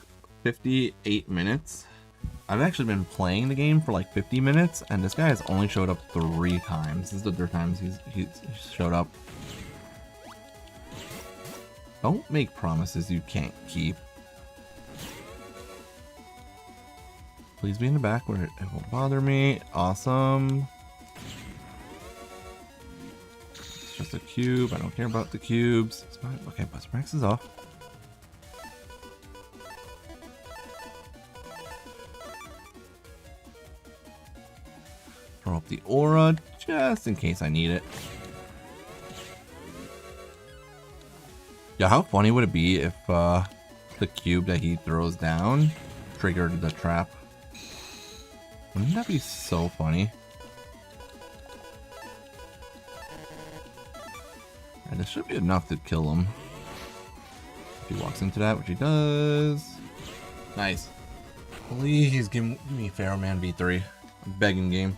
58 minutes. I've actually been playing the game for like 50 minutes, and this guy has only showed up 3 times. This is the 3rd time he's showed up. Don't make promises you can't keep. Please be in the back where it won't bother me. Awesome. It's just a cube. I don't care about the cubes. It's fine. Okay, Buster Max is off. Throw up the aura just in case I need it. Yeah, how funny would it be if the cube that he throws down triggered the trap? Wouldn't that be so funny? And this should be enough to kill him. If he walks into that, which he does. Nice. Please give me Pharaoh Man V3. I'm begging game.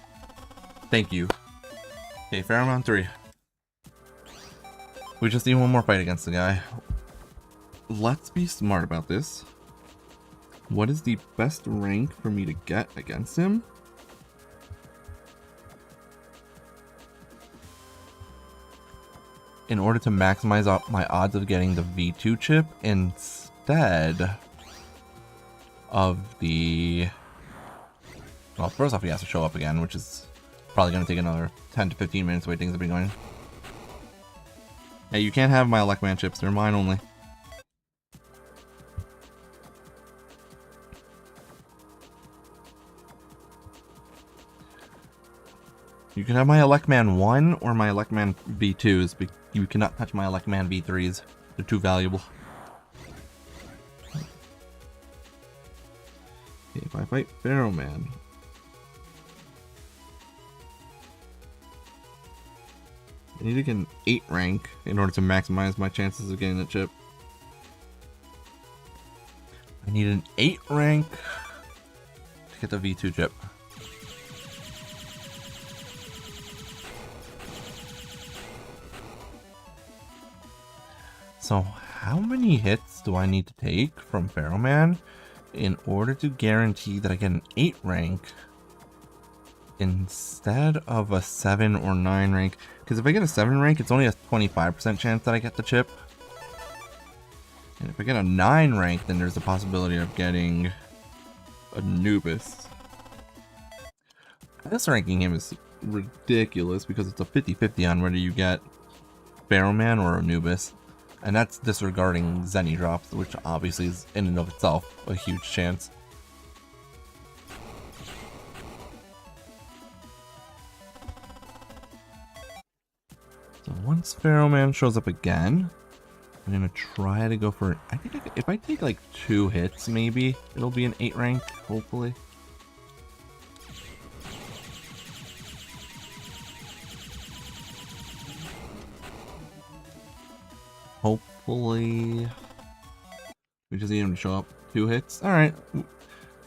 Thank you. Okay, Pharaoh Man 3. We just need one more fight against the guy. Let's be smart about this. What is the best rank for me to get against him? In order to maximize my odds of getting the V2 chip instead of the... Well, first off, he has to show up again, which is probably going to take another 10 to 15 minutes the way things have been going. Hey, you can't have my Electman chips. They're mine only. You can have my Electman 1 or my Electman V2s, but you cannot touch my Electman V3s. They're too valuable. Okay, if I fight Pharaoh Man... I need to get an 8 rank in order to maximize my chances of getting the chip. I need an 8 rank to get the V2 chip. So how many hits do I need to take from Pharaoh Man in order to guarantee that I get an 8 rank instead of a 7 or 9 rank? Because if I get a 7 rank, it's only a 25% chance that I get the chip. And if I get a 9 rank, then there's a possibility of getting a Anubis. This ranking him is ridiculous because it's a 50-50 on whether you get Barrowman or Anubis. And that's disregarding Zenny drops, which obviously is in and of itself a huge chance. So once Barrowman shows up again, I'm gonna try to go for, I think if I take like 2 hits, maybe it'll be an 8 rank, hopefully. Hopefully we just need him to show up 2 hits. Alright,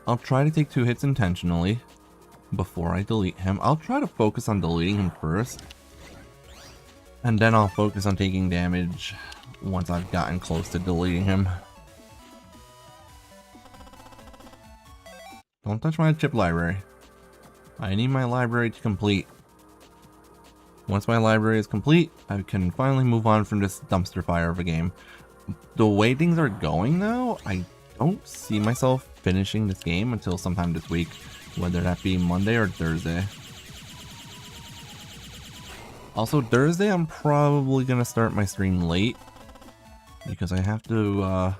I'll try to take 2 hits intentionally before I delete him. I'll try to focus on deleting him first, and then I'll focus on taking damage once I've gotten close to deleting him. Don't touch my chip library. I need my library to complete. Once my library is complete, I can finally move on from this dumpster fire of a game. The way things are going now, I don't see myself finishing this game until sometime this week, whether that be Monday or Thursday. Also, Thursday I'm probably going to start my stream late because I have to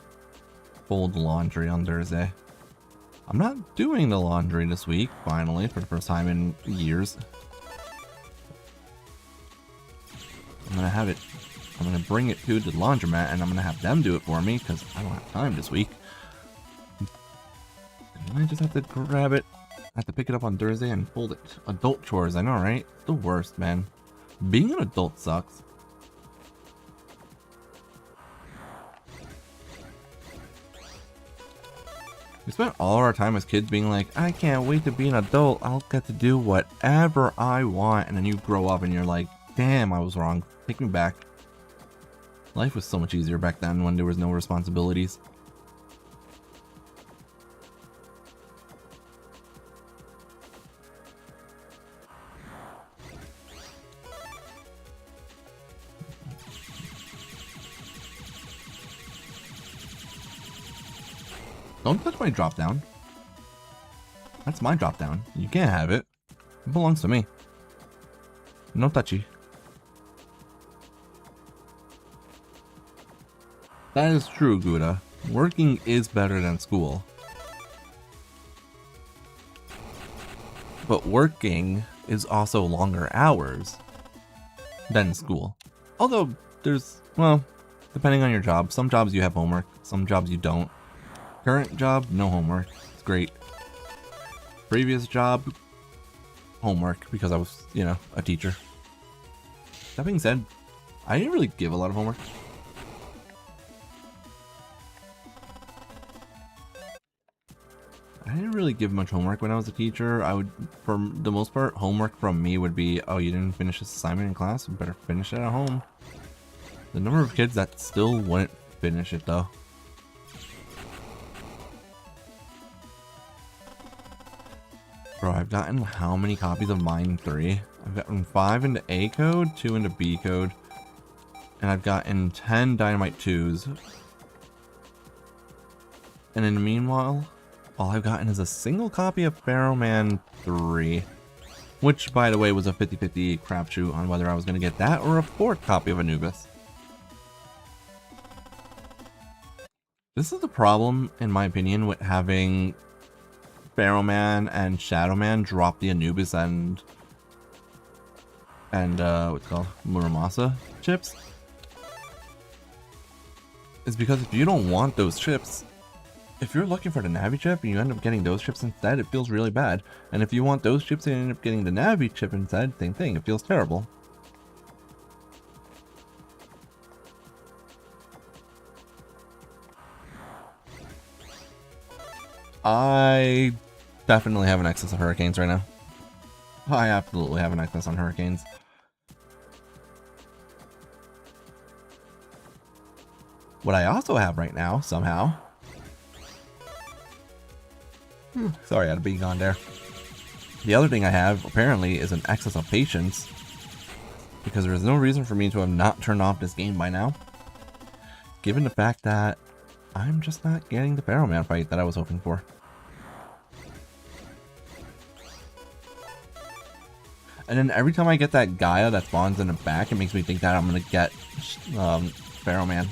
fold laundry on Thursday. I'm not doing the laundry this week, finally, for the first time in years. I'm gonna have it, I'm gonna bring it to the laundromat and I'm gonna have them do it for me because I don't have time this week. And I just have to grab it, I have to pick it up on Thursday and fold it. Adult chores, I know, right? It's the worst, man. Being an adult sucks. We spent all our time as kids being like, I can't wait to be an adult, I'll get to do whatever I want, and then you grow up and you're like, damn, I was wrong. Take me back. Life was so much easier back then when there was no responsibilities. Don't touch my drop down. That's my drop down. You can't have it. It belongs to me. No touchy. That is true, Gouda. Working is better than school. But working is also longer hours than school. Although there's, well, depending on your job. Some jobs you have homework, some jobs you don't. Current job, no homework. It's great. Previous job, homework because I was, you know, a teacher. That being said, I didn't really give a lot of homework. I didn't really give much homework when I was a teacher. I would, for the most part, homework from me would be, oh, you didn't finish this assignment in class? You better finish it at home. The number of kids that still wouldn't finish it, though. Bro, I've gotten how many copies of Mine 3? I've gotten 5 into A code, 2 into B code, and I've gotten 10 Dynamite 2s. And in the meanwhile, all I've gotten is a single copy of Barrowman 3. Which, by the way, was a 50-50 crapshoot on whether I was going to get that or a 4th copy of Anubis. This is the problem, in my opinion, with having Barrowman and Shadowman drop the Anubis and what's it called, Muramasa chips. Is because if you don't want those chips, if you're looking for the Navi chip and you end up getting those chips instead, it feels really bad. And if you want those chips and you end up getting the Navi chip instead, same thing, it feels terrible. I definitely have an excess of Hurricanes right now. I absolutely have an excess on Hurricanes. What I also have right now, somehow... Sorry, I had a bee gone there. The other thing I have, apparently, is an excess of Patience. Because there is no reason for me to have not turned off this game by now. Given the fact that I'm just not getting the Barrowman fight that I was hoping for. And then every time I get that Gaia that spawns in the back, it makes me think that I'm gonna get Pharaoh Man.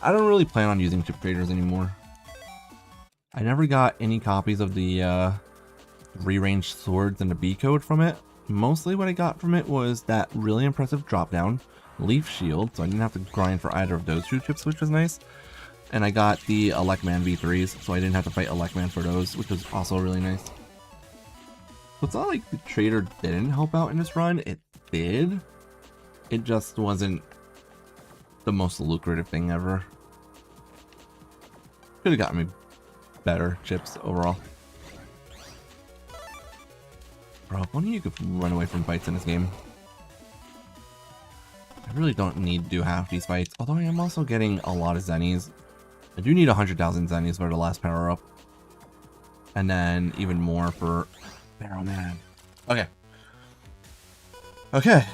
I don't really plan on using chip traders anymore. I never got any copies of the rearranged swords and the B code from it. Mostly what I got from it was that really impressive drop down leaf shield, so I didn't have to grind for either of those two chips, which was nice. And I got the Electman V3s, so I didn't have to fight Electman for those, which was also really nice. So it's not like the trader didn't help out in this run, it did. It just wasn't the most lucrative thing ever. Could have gotten me better chips overall. Bro, if only you could run away from fights in this game. I really don't need to do half these fights, although I am also getting a lot of Zennies. I do need 100,000 Zennies for the last power up. And then even more for Pharaoh Man. Okay. Okay.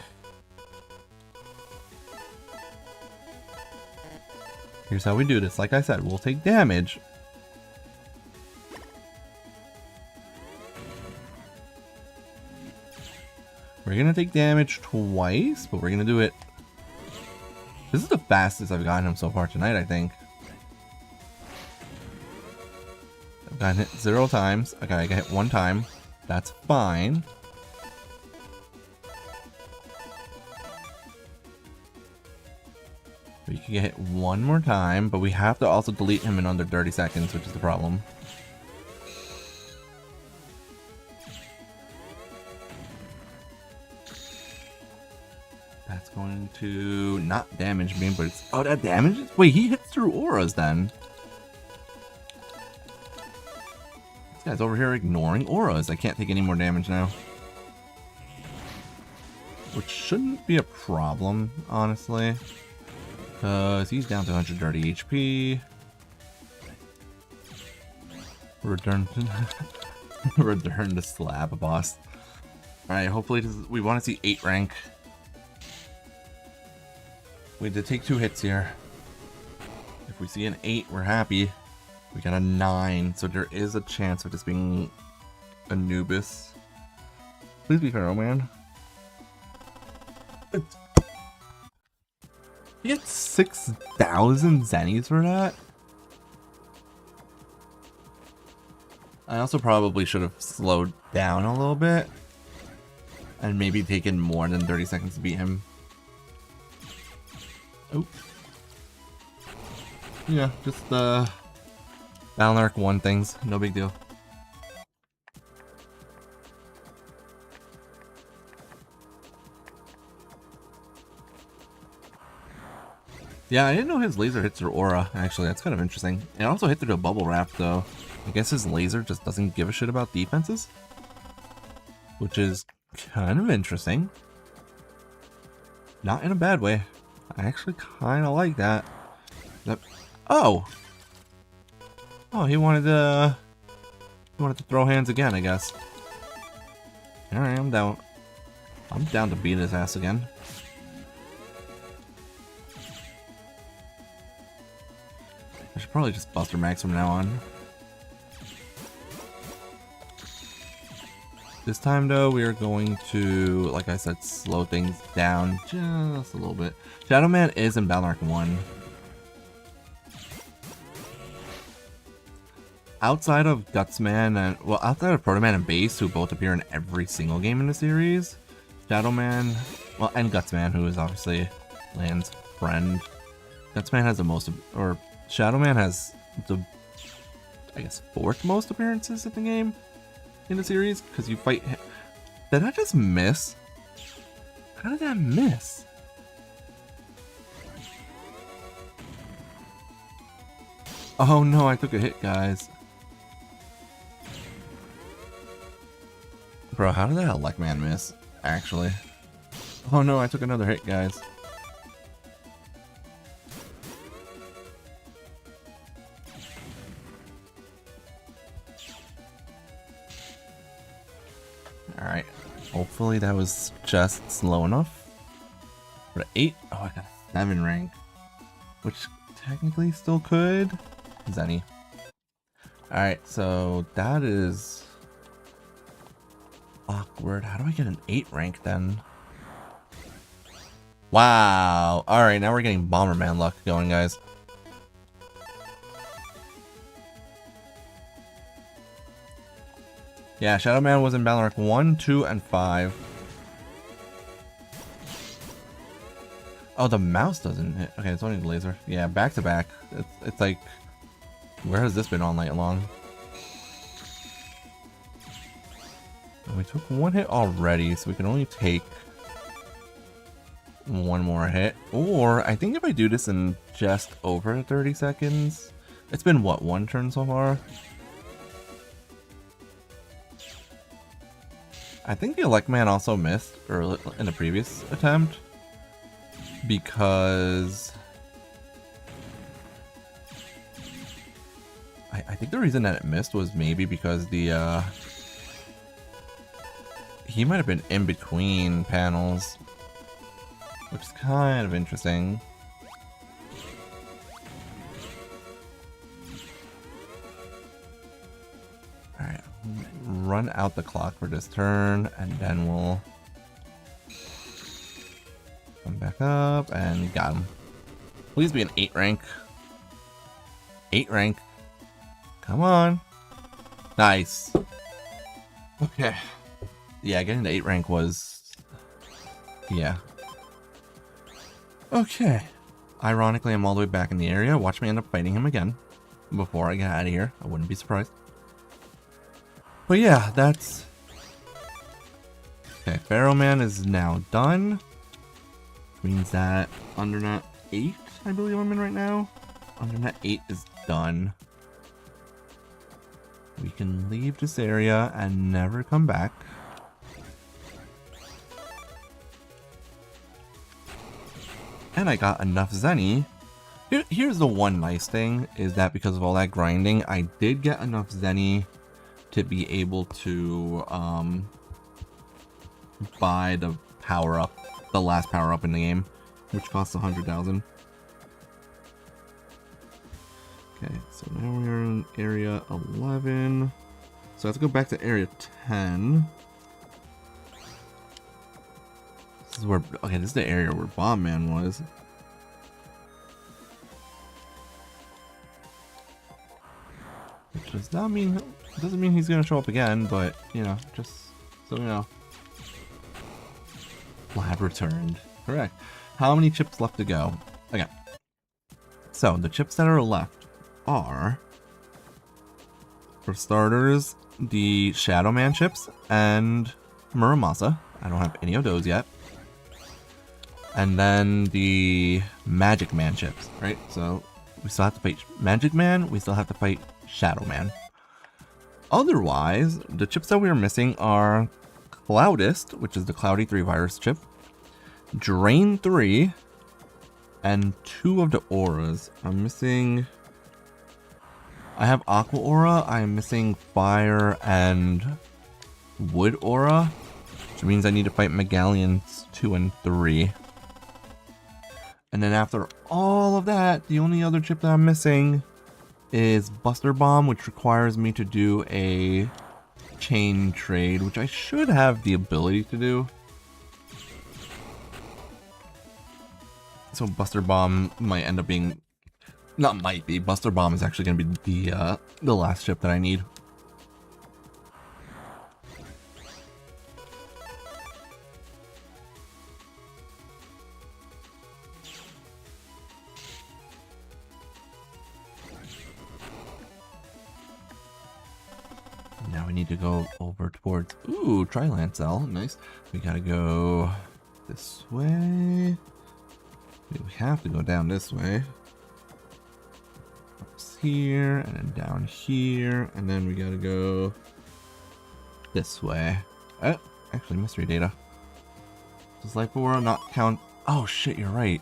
Here's how we do this. Like I said, we'll take damage. We're gonna take damage twice, but we're gonna do it. This is the fastest I've gotten him so far tonight, I think. I've gotten hit 0 times. Okay, I got hit 1 time. That's fine. We can get hit 1 more time, but we have to also delete him in under 30 seconds, which is the problem. That's going to not damage me, but it's... Oh, that damages? Wait, he hits through auras then. This guy's over here ignoring auras. I can't take any more damage now. Which shouldn't be a problem, honestly. Because he's down to 130 HP. Return to... Return to slab boss. Alright, hopefully we want to see 8 rank. We did take 2 hits here. If we see an 8, we're happy. We got a 9, so there is a chance of this being Anubis. Please be Pharaoh Man. You get 6,000 Zennies for that? I also probably should have slowed down a little bit. And maybe taken more than 30 seconds to beat him. Oh. Yeah, just Balnark 1 things, no big deal. Yeah, I didn't know his laser hits through aura, actually, that's kind of interesting. It also hit through a bubble wrap though. I guess his laser just doesn't give a shit about defenses. Which is kind of interesting. Not in a bad way. I actually kind of like that. Oh! Oh, he wanted to throw hands again, I guess. Alright, I'm down. I'm down to beat his ass again. I should probably just Buster Max from now on. This time, though, we are going to, like I said, slow things down just a little bit. Shadow Man is in Balnark 1. Outside of Gutsman and, well, outside of Protoman and Base, who both appear in every single game in the series, Shadow Man, well, and Gutsman, who is obviously Land's friend. Gutsman has the most, or Shadow Man has the, I guess, 4th most appearances in the game. In the series, because you fight him. Did I just miss? How did that miss? Oh no, I took a hit, guys. Bro, how did that Electman miss? Actually. Oh no, I took another hit, guys. Alright, hopefully that was just slow enough. For 8, oh, I got a 7 rank. Which technically still could. Zenny. Alright, so that is awkward. How do I get an 8 rank then? Wow. Alright, now we're getting Bombman luck going, guys. Yeah, Shadow Man was in Battle Rank 1, 2, and 5. Oh, the mouse doesn't hit. Okay, it's only the laser. Yeah, back to back. It's like, where has this been all night long? And we took 1 hit already, so we can only take 1 more hit. Or, I think if I do this in just over 30 seconds... It's been, what, 1 turn so far? I think the Elect Man also missed early in the previous attempt. Because... I think the reason that it missed was maybe because the, he might have been in between panels. Which is kind of interesting. Alright, run out the clock for this turn, and then we'll come back up and got him. Please be an 8 rank. 8 rank. Come on. Nice. Okay. Yeah, getting the 8 rank was... yeah. Okay. Ironically, I'm all the way back in the area. Watch me end up fighting him again before I get out of here. I wouldn't be surprised. But yeah, that's... okay, Pharaoh Man is now done. Which means that Undernet 8, I believe I'm in right now. Undernet 8 is done. We can leave this area and never come back. And I got enough Zenny. Here's the one nice thing, is that because of all that grinding, I did get enough Zenny to be able to buy the power-up, the last power-up in the game, which costs 100,000. Okay, so now we're in area 11. So I have to go back to area 10. This is where, okay, this is the area where Bombman was. Which does not mean, doesn't mean he's gonna show up again, but, you know, just so you know. Lab returned. Correct. How many chips left to go? Okay. So, the chips that are left are, for starters, the Shadow Man chips and Muramasa. I don't have any of those yet. And then the Magic Man chips, right? So we still have to fight Magic Man, we still have to fight Shadow Man. Otherwise, the chips that we are missing are Cloudist, which is the Cloudy 3 virus chip, Drain 3, and 2 of the auras. I'm missing... I have Aqua Aura, I am missing Fire and Wood Aura, which means I need to fight Megallions 2 and 3. And then after all of that, the only other chip that I'm missing is Buster Bomb, which requires me to do a chain trade, which I should have the ability to do. So Buster Bomb might end up being... not might be. Buster Bomb is actually going to be the last chip that I need. Now we need to go over towards... ooh, Tri-Lancel. Nice. We gotta go this way. We have to go down this way. Here, and then down here, and then we gotta go this way. Oh, actually, mystery data. Does Life Aura not count? Oh shit, you're right.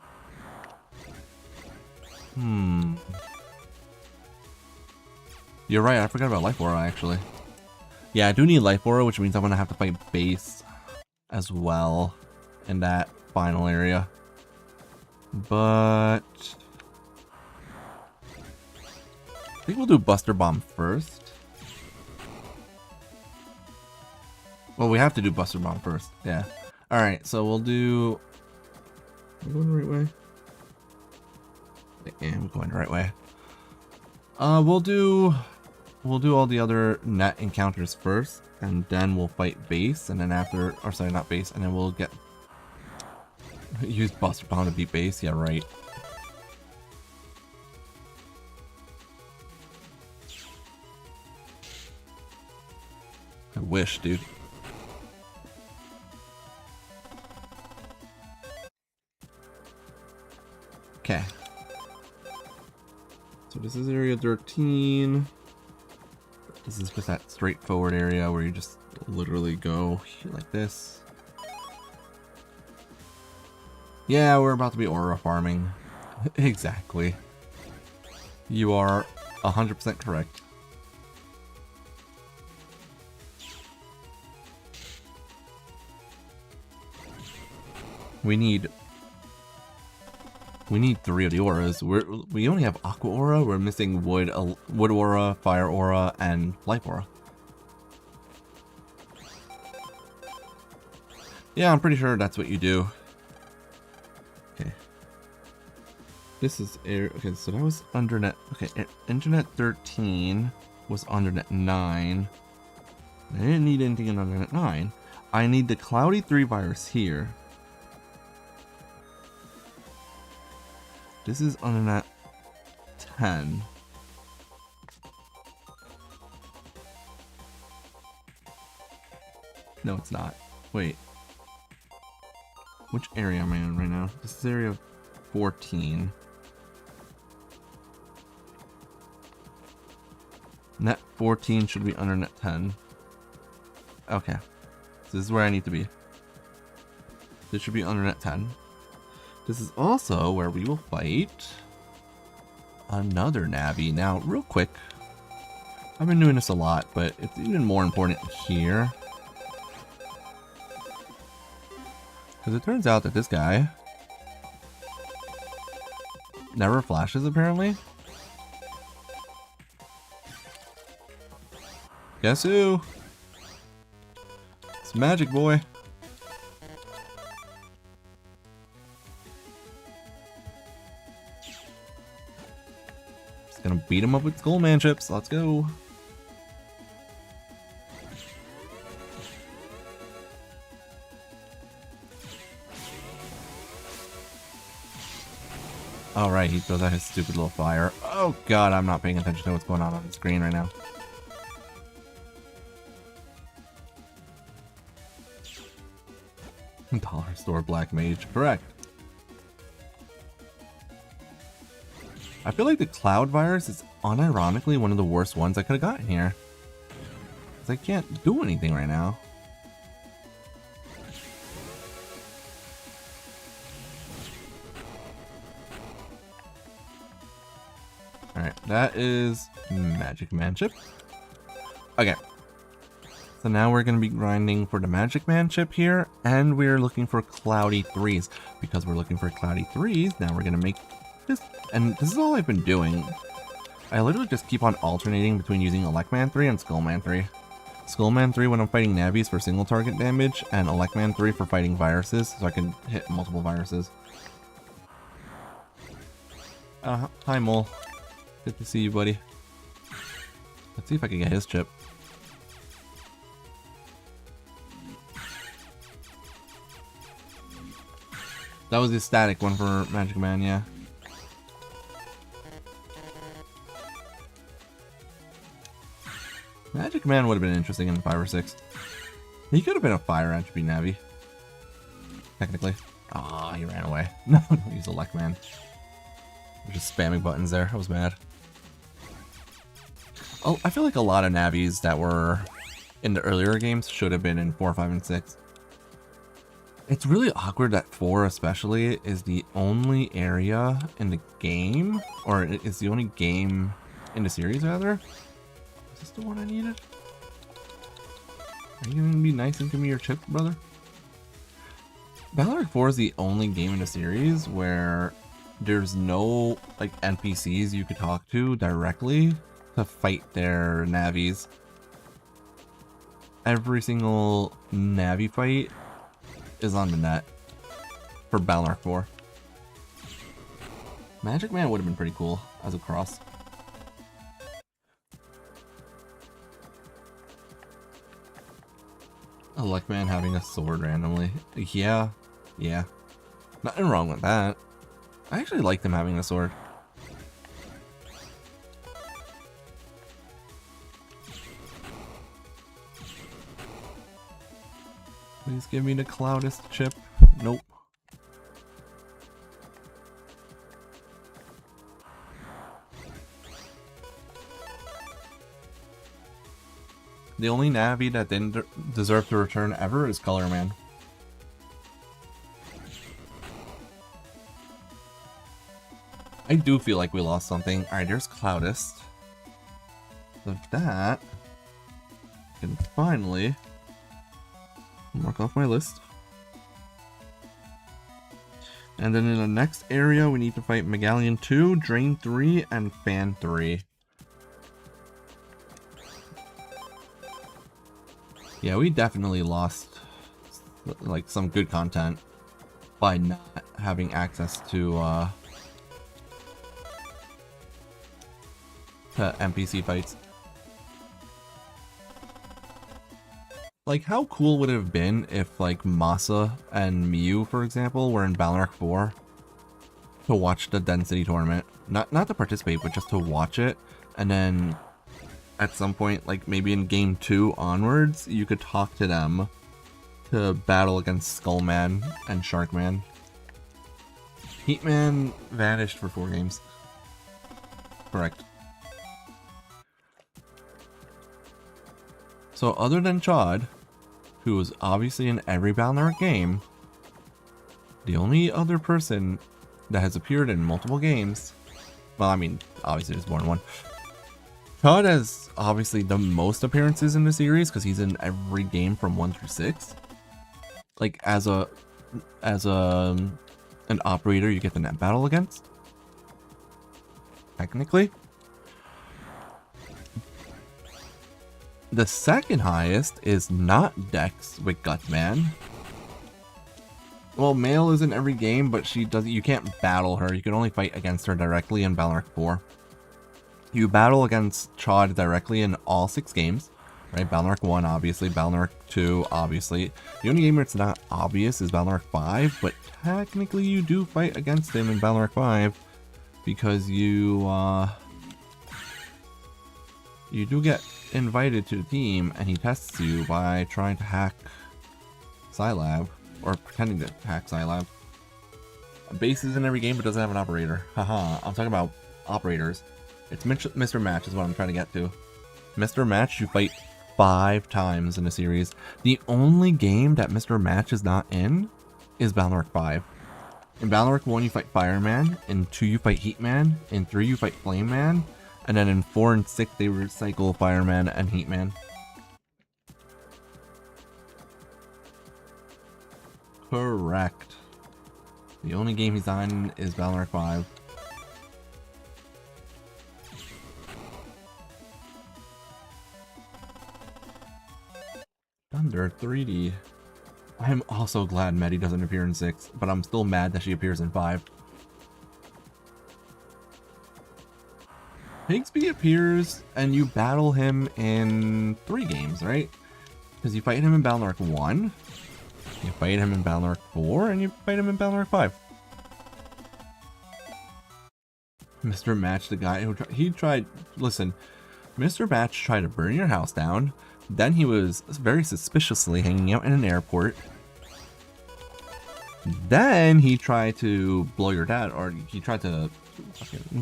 You're right, I forgot about Life Aura, actually. Yeah, I do need Life Aura, which means I'm gonna have to fight Base as well in that final area. But... I think we'll do Buster Bomb first. Well, we have to do Buster Bomb first. Yeah. Alright, so we'll do... Am I going the right way? Yeah, I'm going the right way. We'll do all the other net encounters first, and then we'll fight base, and then after, or sorry, not base, and then we'll use Buster Bomb to beat base. Yeah, right. I wish, dude. Okay. So this is area 13. This is just that straightforward area where you just literally go like this. Yeah, we're about to be aura farming. Exactly. You are 100% correct. We need 3 of the auras. We only have Aqua Aura. We're missing Wood Aura, Fire Aura, and Life Aura. Yeah, I'm pretty sure that's what you do. Okay. This is air. Okay, so that was Undernet. Okay, Internet 13 was Undernet 9. I didn't need anything in Undernet 9. I need the Cloudy 3 virus here. This is Undernet 10. No, it's not. Wait. Which area am I in right now? This is area 14. Net 14 should be under net 10. Okay. So this is where I need to be. This should be under net 10. This is also where we will fight another Navi. Now, real quick, I've been doing this a lot, but it's even more important here. Because it turns out that this guy never flashes, apparently. Guess who? It's Magic Boy. Gonna beat him up with Skullman chips. Let's go. Alright, he throws out his stupid little fire. Oh god, I'm not paying attention to what's going on the screen right now. Dollar store black mage. Correct. I feel like the Cloud virus is unironically one of the worst ones I could have gotten here. Because I can't do anything right now. Alright, that is Magic Man chip. Okay. So now we're going to be grinding for the Magic Man chip here. And we're looking for Cloudy 3s. Because we're looking for Cloudy 3s, now we're going to make this. And this is all I've been doing. I literally just keep on alternating between using Electman 3 and Skullman 3. Skullman 3 when I'm fighting Navis for single target damage, and Electman 3 for fighting viruses, so I can hit multiple viruses. Hi Mole. Good to see you, buddy. Let's see if I can get his chip. That was the static one for Magic Man, yeah. Magic Man would have been interesting in 5 or 6. He could have been a fire attribute Navi. Technically. Ah, he ran away. No, he's a Elect Man. Just spamming buttons there. I was mad. Oh, I feel like a lot of Navis that were in the earlier games should have been in 4, 5, and 6. It's really awkward that 4 especially is the only area in the game, or it's the only game in the series rather. Is this the one I needed? Are you gonna be nice and give me your chip, brother? Valorant 4 is the only game in the series where there's no like NPCs you could talk to directly to fight their Navis. every single Navi fight is on the net for Balnark 4. Magic Man would have been pretty cool as a cross. Electman having a sword randomly. Yeah. Nothing wrong with that. I actually like them having a sword. Please give me the Cloudist chip. Nope. The only Navi that didn't deserve to return ever is Color Man. I do feel like we lost something. Alright, there's Cloudist. So that can finally mark off my list. And then in the next area, we need to fight Megallion 2, Drain 3, and Fan 3. Yeah, we definitely lost like some good content by not having access to NPC fights. Like, how cool would it have been if, like, Masa and Miu, for example, were in Balnark 4 to watch the Density tournament? Not to participate, but just to watch it, and then at some point, like maybe in game 2 onwards, you could talk to them to battle against Skullman and Sharkman. Heatman vanished for 4 games. Correct. So other than Chod, who was obviously in every Balnark game, the only other person that has appeared in multiple games, well, I mean, obviously there's more than one. Chod has obviously the most appearances in the series because he's in every game from 1 through 6. Like as an operator, you get the net battle against. Technically, the second highest is not Dex with Gutman. Well, Male is in every game, but she doesn't. You can't battle her. You can only fight against her directly in Balnark 4. You battle against Chod directly in all 6 games, right? Balnark 1, obviously. Balnark 2, obviously. The only game where it's not obvious is Balnark 5, but technically you do fight against him in Balnark 5 because you do get invited to the team and he tests you by trying to hack Scilab, or pretending to hack Scilab. A base is in every game but doesn't have an operator. Haha, I'm talking about operators. It's Mr. Match is what I'm trying to get to. Mr. Match, you fight 5 times in a series. The only game that Mr. Match is not in is Balnark 5. In Balnark 1, you fight Fireman. In 2, you fight Heatman. In 3, you fight Flameman. And then in 4 and 6, they recycle Fireman and Heatman. Correct. The only game he's on is Balnark 5. Thunder 3D. I'm also glad Medi doesn't appear in 6, but I'm still mad that she appears in 5. Pigsby appears and you battle him in 3 games, right? Because you fight him in Balnark 1, you fight him in Balnark 4, and you fight him in Balnark 5. Mr. Match, the guy who listen, Mr. Match tried to burn your house down. Then he was very suspiciously hanging out in an airport. Then he tried to blow your dad, or he tried to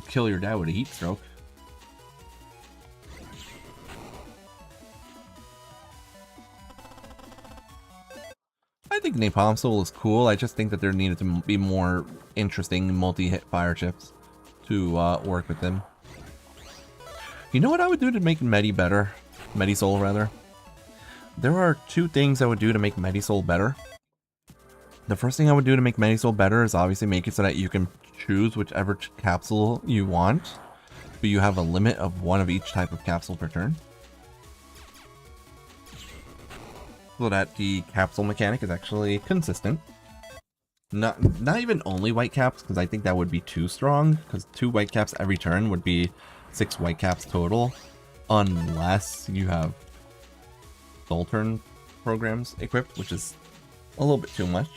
kill your dad with a heat stroke. I think Napalm Soul is cool. I just think that there needed to be more interesting multi-hit fire chips to work with them. You know what I would do to make Medi better? Medisoul, rather. There are 2 things I would do to make Medisoul better. The first thing I would do to make Medisoul better is obviously make it so that you can choose whichever capsule you want, but you have a limit of 1 of each type of capsule per turn. so that the capsule mechanic is actually consistent. Not even only white caps, because I think that would be too strong, because 2 white caps every turn would be 6 white caps total, unless you have soul turn programs equipped, which is a little bit too much.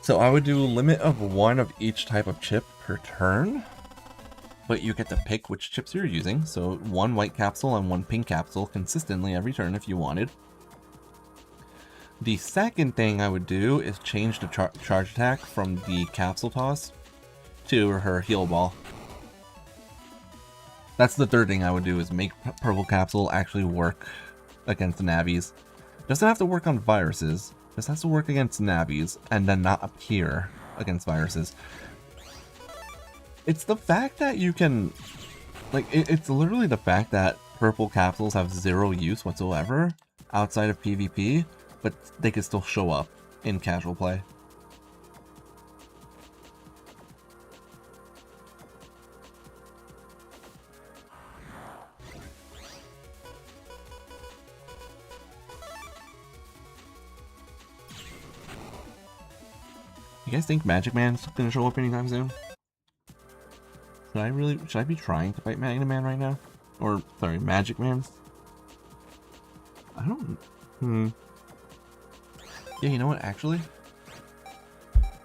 So I would do a limit of 1 of each type of chip per turn, but you get to pick which chips you're using, so 1 white capsule and 1 pink capsule consistently every turn if you wanted. The second thing I would do is change the charge attack from the capsule toss to her heal ball. That's the third thing I would do, is make purple capsule actually work against the Navis. Doesn't have to work on viruses, just has to work against Navis and then not appear against viruses. It's the fact that you can, like, it's literally the fact that purple capsules have 0 use whatsoever outside of PvP, but they can still show up in casual play. You guys think Magic Man's gonna show up anytime soon? Should I be trying to fight Magna Man right now? Or, sorry, Magic Man? I don't... Yeah, you know what, actually?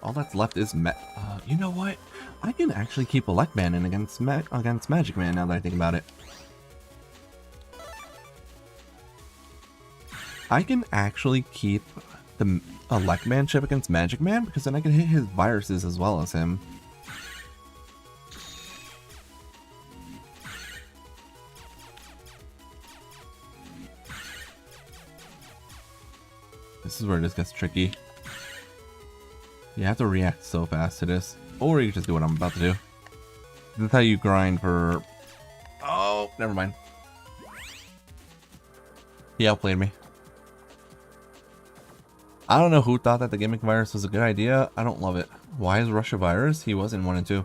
All that's left is you know what? I can actually keep Elect Man in against Magic Man now that I think about it. I can actually keep the Elect Man chip against Magic Man, because then I can hit his viruses as well as him. This is where this gets tricky. You have to react so fast to this, or you just do what I'm about to do. This is how you grind for... Oh, never mind. He outplayed me. I don't know who thought that the gimmick virus was a good idea. I don't love it. Why is Russia virus? He was in 1 and 2.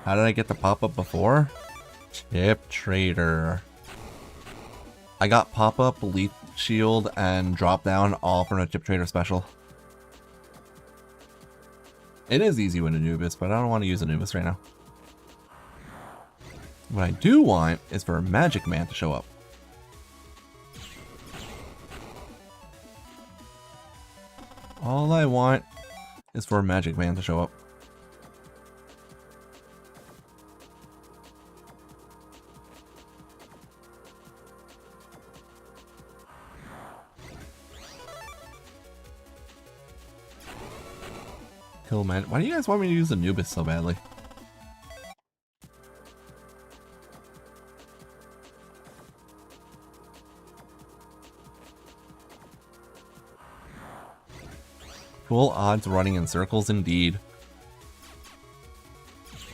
How did I get the pop-up before? Chip Trader. I got pop-up, Leaf Shield, and drop down all from a Chip Trader special. It is easy with Anubis, but I don't want to use Anubis right now. What I do want is for Magic Man to show up. All I want is for Magic Man to show up. Kill man. Why do you guys want me to use Anubis so badly? Full odds running in circles indeed.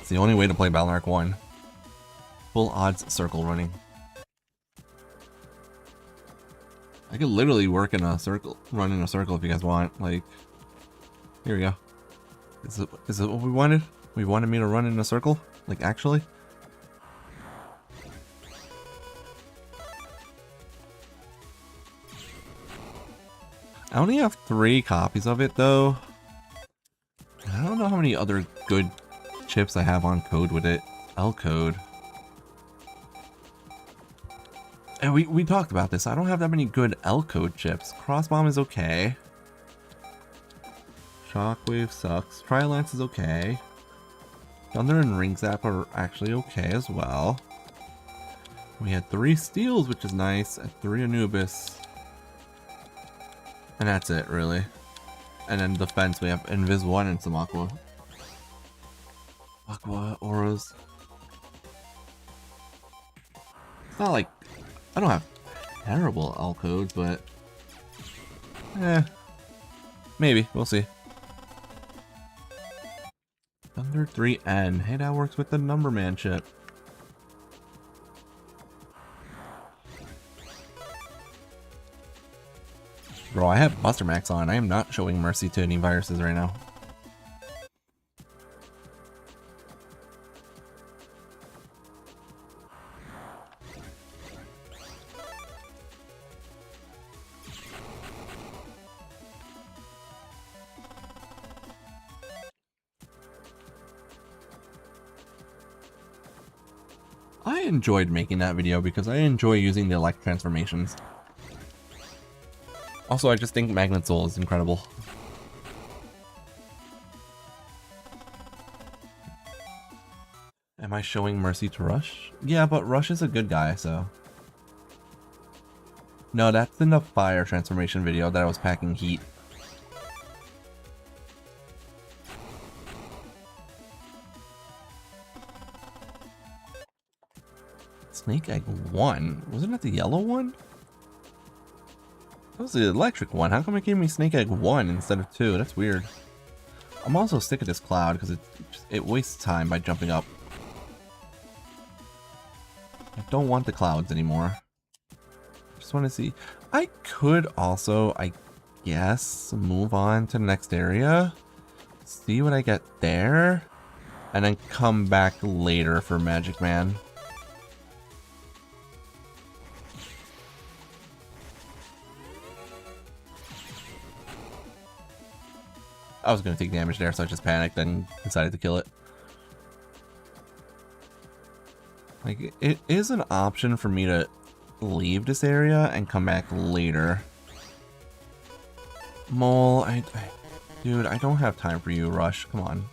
It's the only way to play Balnark 1. Full odds circle running. I could literally work in a circle, run in a circle if you guys want. Like, here we go. Is it what we wanted? We wanted me to run in a circle? Like, actually? I only have 3 copies of it, though. I don't know how many other good chips I have on code with it. L code. And we talked about this. I don't have that many good L code chips. Crossbomb is okay. Shockwave sucks. Trilance is okay. Thunder and Ring Zap are actually okay as well. We had 3 Steels, which is nice, and 3 Anubis. And that's it, really. And then defense, we have Invis 1 and some Aqua. Aqua auras. It's not like... I don't have terrible L codes, but... maybe. We'll see. Thunder 3N. Hey, that works with the Numberman chip. Bro, I have Buster Max on. I am not showing mercy to any viruses right now. enjoyed making that video because I enjoy using the elect transformations. Also, I just think Magnet Soul is incredible. Am I showing mercy to Rush? Yeah, but Rush is a good guy, so... No, that's in the fire transformation video that I was packing heat. Snake Egg 1? Wasn't it the yellow one? That was the electric one. How come it gave me Snake Egg 1 instead of 2? That's weird. I'm also sick of this cloud because it wastes time by jumping up. I don't want the clouds anymore. Just want to see. I could also, I guess, move on to the next area. See what I get there. And then come back later for Magic Man. I was going to take damage there, so I just panicked and decided to kill it. Like, it is an option for me to leave this area and come back later. Mole, dude, I don't have time for you, Rush. Come on.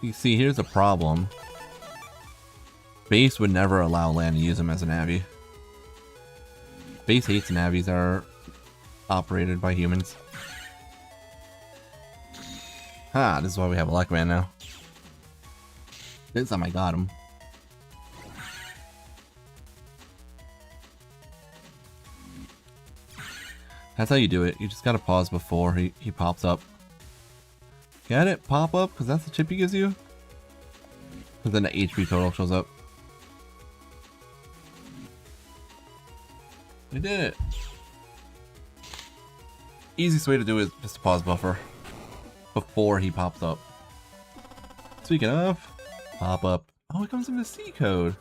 You see, here's the problem. Base would never allow Land to use him as a Navi. Base hates Navis that are operated by humans. Ah, this is why we have a Luck Man now. This time I got him. That's how you do it. You just gotta pause before he pops up. Get it? Pop up? Because that's the chip he gives you? Because then the HP total shows up. I did it. Easiest way to do it is just to pause buffer before he pops up. Speaking of, pop up. Oh, it comes in the C code.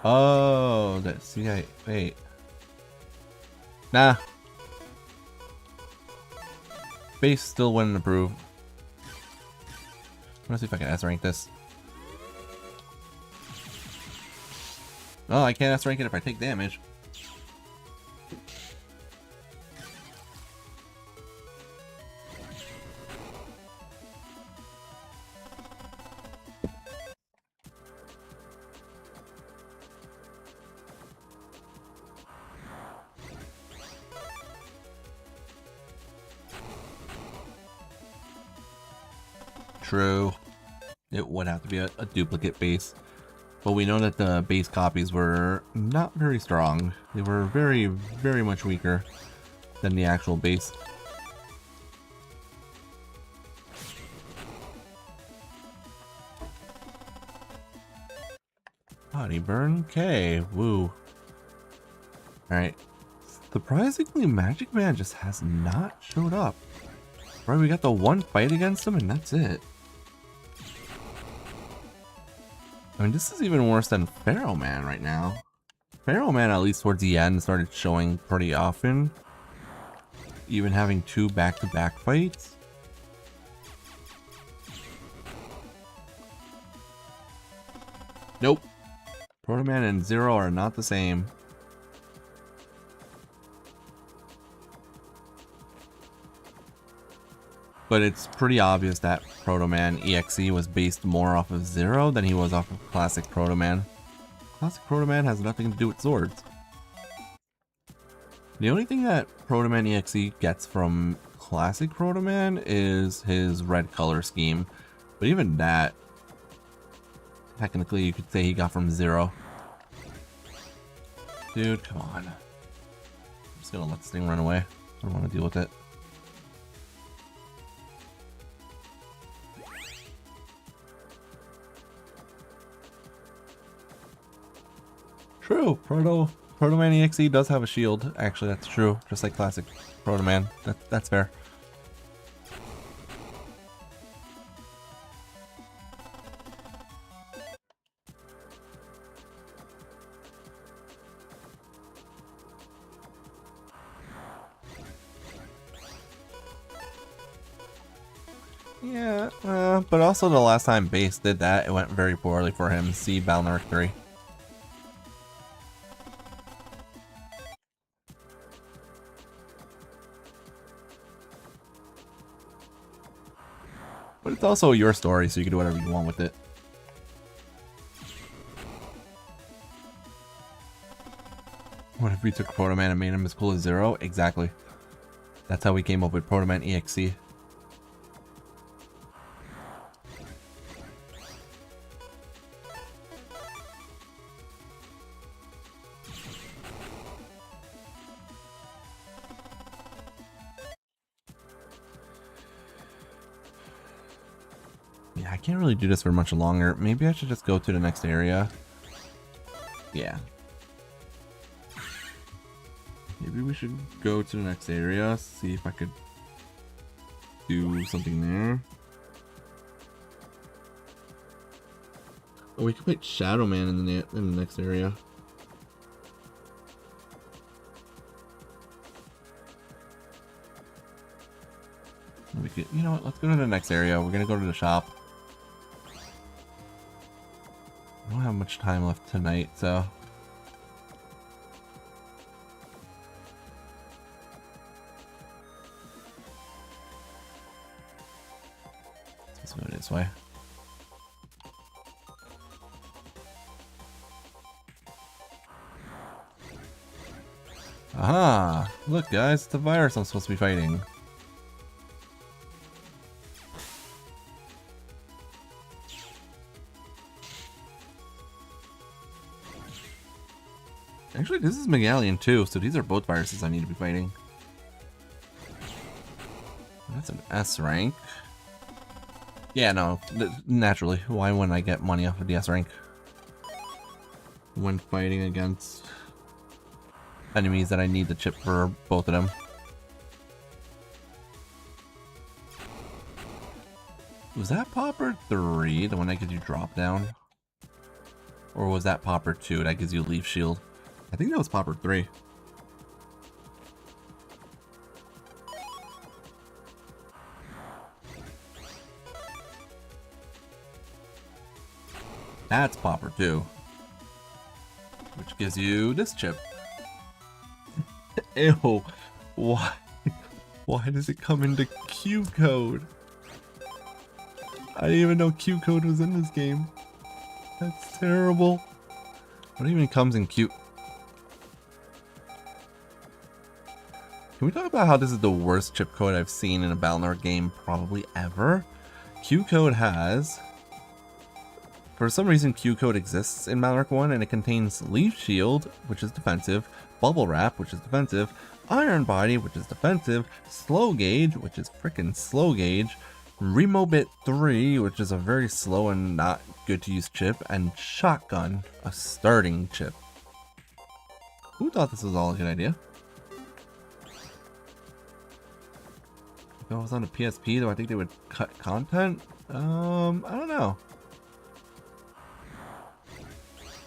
Oh, that CI. Wait. Nah. Base still wouldn't approve. I'm gonna see if I can S rank this. Oh, I can't S rank it if I take damage. True. It would have to be a duplicate base. But we know that the base copies were not very strong. They were very, very much weaker than the actual base. Body burn? Okay, woo. Alright. Surprisingly, Magic Man just has not showed up. Right, we got the one fight against him and that's it. I mean, this is even worse than Pharaoh Man right now. Pharaoh Man, at least towards the end, started showing pretty often. Even having 2 back-to-back fights. Nope. Proto Man and Zero are not the same. But it's pretty obvious that Proto Man EXE was based more off of Zero than he was off of Classic Proto Man. Classic Proto Man has nothing to do with swords. The only thing that Proto Man EXE gets from Classic Proto Man is his red color scheme. But even that, technically you could say he got from Zero. Dude, come on. I'm just gonna let this thing run away. I don't want to deal with it. True, Proto Man EXE does have a shield. Actually, that's true. Just like Classic Proto Man. That's fair. Yeah, but also the last time Base did that, it went very poorly for him. See Balnark 3. But it's also your story, so you can do whatever you want with it. What if we took Protoman and made him as cool as Zero? Exactly. That's how we came up with Protoman EXE. Yeah, I can't really do this for much longer. Maybe I should just go to the next area. Yeah. Maybe we should go to the next area, see if I could do something there. Oh, we could put Shadow Man in the next area. We could, you know what? Let's go to the next area. We're gonna go to the shop. I don't have much time left tonight, so. Let's go this way. Aha! Look, guys, it's a virus I'm supposed to be fighting. Actually, this is Megalion too, so these are both viruses I need to be fighting. That's an S rank. Yeah, no, naturally. Why wouldn't I get money off of the S rank when fighting against enemies that I need the chip for both of them? Was that Popper 3, the one that gives you drop down? Or was that Popper 2 that gives you leaf shield? I think that was Popper 3. That's Popper 2. Which gives you this chip. Ew. Why? Why does it come into Q code? I didn't even know Q code was in this game. That's terrible. What even comes in Q? Can we talk about how this is the worst chip code I've seen in a Balnor game probably ever? Q code has... For some reason, Q code exists in Balnor 1 and it contains Leaf Shield, which is defensive, Bubble Wrap, which is defensive, Iron Body, which is defensive, Slow Gauge, which is frickin' slow gauge, Remobit 3, which is a very slow and not good to use chip, and Shotgun, a starting chip. Who thought this was all a good idea? If I was on a PSP, though, I think they would cut content? I don't know.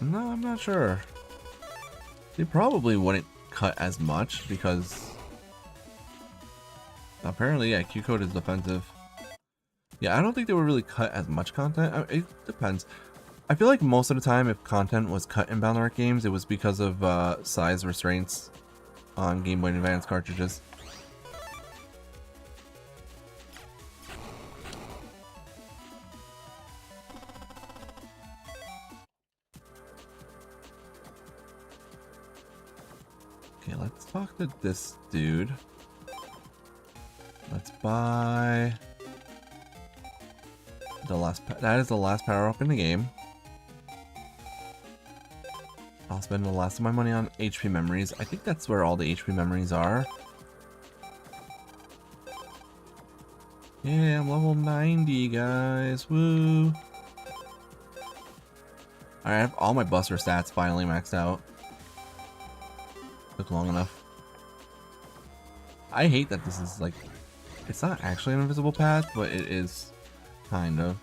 No, I'm not sure. They probably wouldn't cut as much because apparently, yeah, Q code is defensive. Yeah, I don't think they would really cut as much content. It depends. I feel like most of the time, if content was cut in Balnor games, it was because of size restraints on Game Boy Advance cartridges. Okay, let's talk to this dude. Let's buy the last. That is the last power up in the game. I'll spend the last of my money on HP memories. I think that's where all the HP memories are. Yeah, I'm level 90, guys. Woo! Alright, I have all my Buster stats finally maxed out. Took long enough. I hate that this is like... It's not actually an invisible path, but it is kind of.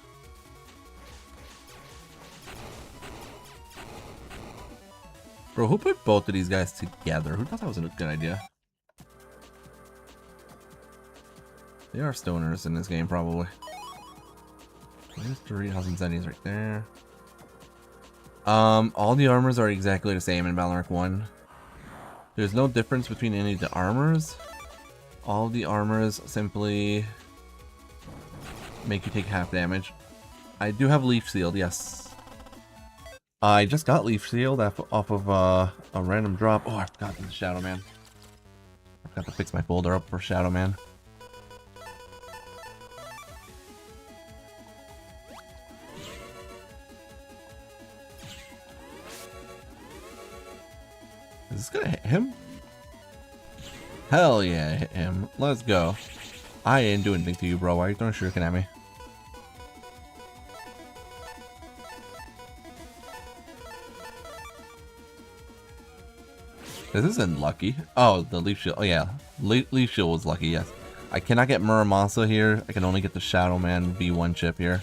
Bro, who put both of these guys together? Who thought that was a good idea? They are stoners in this game, probably. There's 3,000 zennies right there. All the armors are exactly the same in Valorant 1. There's no difference between any of the armors. All the armors simply make you take half damage. I do have Leaf Shield, yes. I just got Leaf Shield off of a random drop. Oh, I forgot the Shadow Man. I forgot to fix my folder up for Shadow Man. Is this gonna hit him? Hell yeah, hit him. Let's go. I ain't doing anything to you, bro. Why are you throwing shuriken at me? This isn't lucky. Oh, the Leaf Shield. Oh, yeah. Leaf Shield was lucky, yes. I cannot get Muramasa here. I can only get the Shadow Man B1 chip here.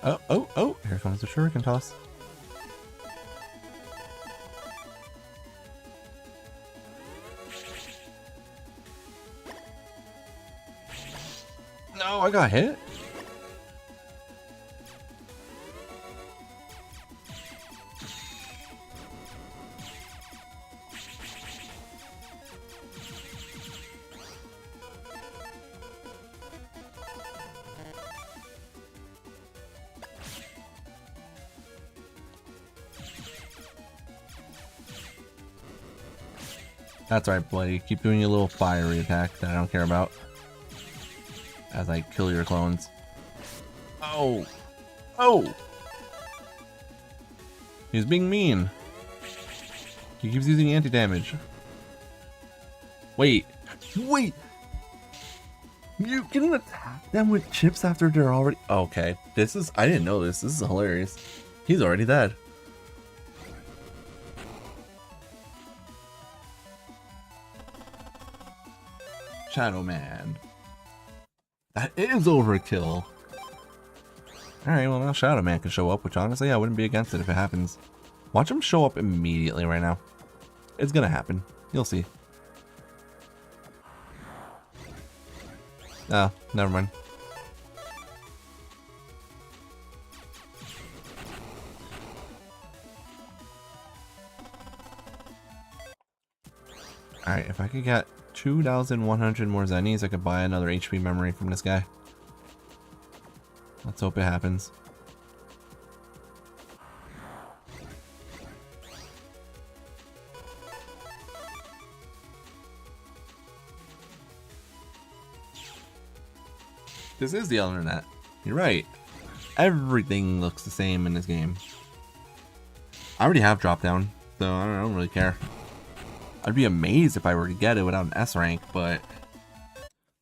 Oh. Here comes the shuriken toss. No, I got hit. That's right, buddy. Keep doing your little fiery attack that I don't care about. As I kill your clones. Oh! Oh! He's being mean. He keeps using anti-damage. Wait! Wait! You can attack them with chips after they're already... Okay. This is... I didn't know this. This is hilarious. He's already dead. Shadow Man. That is overkill. Alright, well now Shadow Man can show up, which honestly I wouldn't be against it if it happens. Watch him show up immediately right now. It's gonna happen. You'll see. Oh, never mind. Alright, if I could get 2,100 more zennies, I could buy another HP memory from this guy. Let's hope it happens. This is the internet. You're right. Everything looks the same in this game. I already have drop down, so I don't really care. I'd be amazed if I were to get it without an S rank, but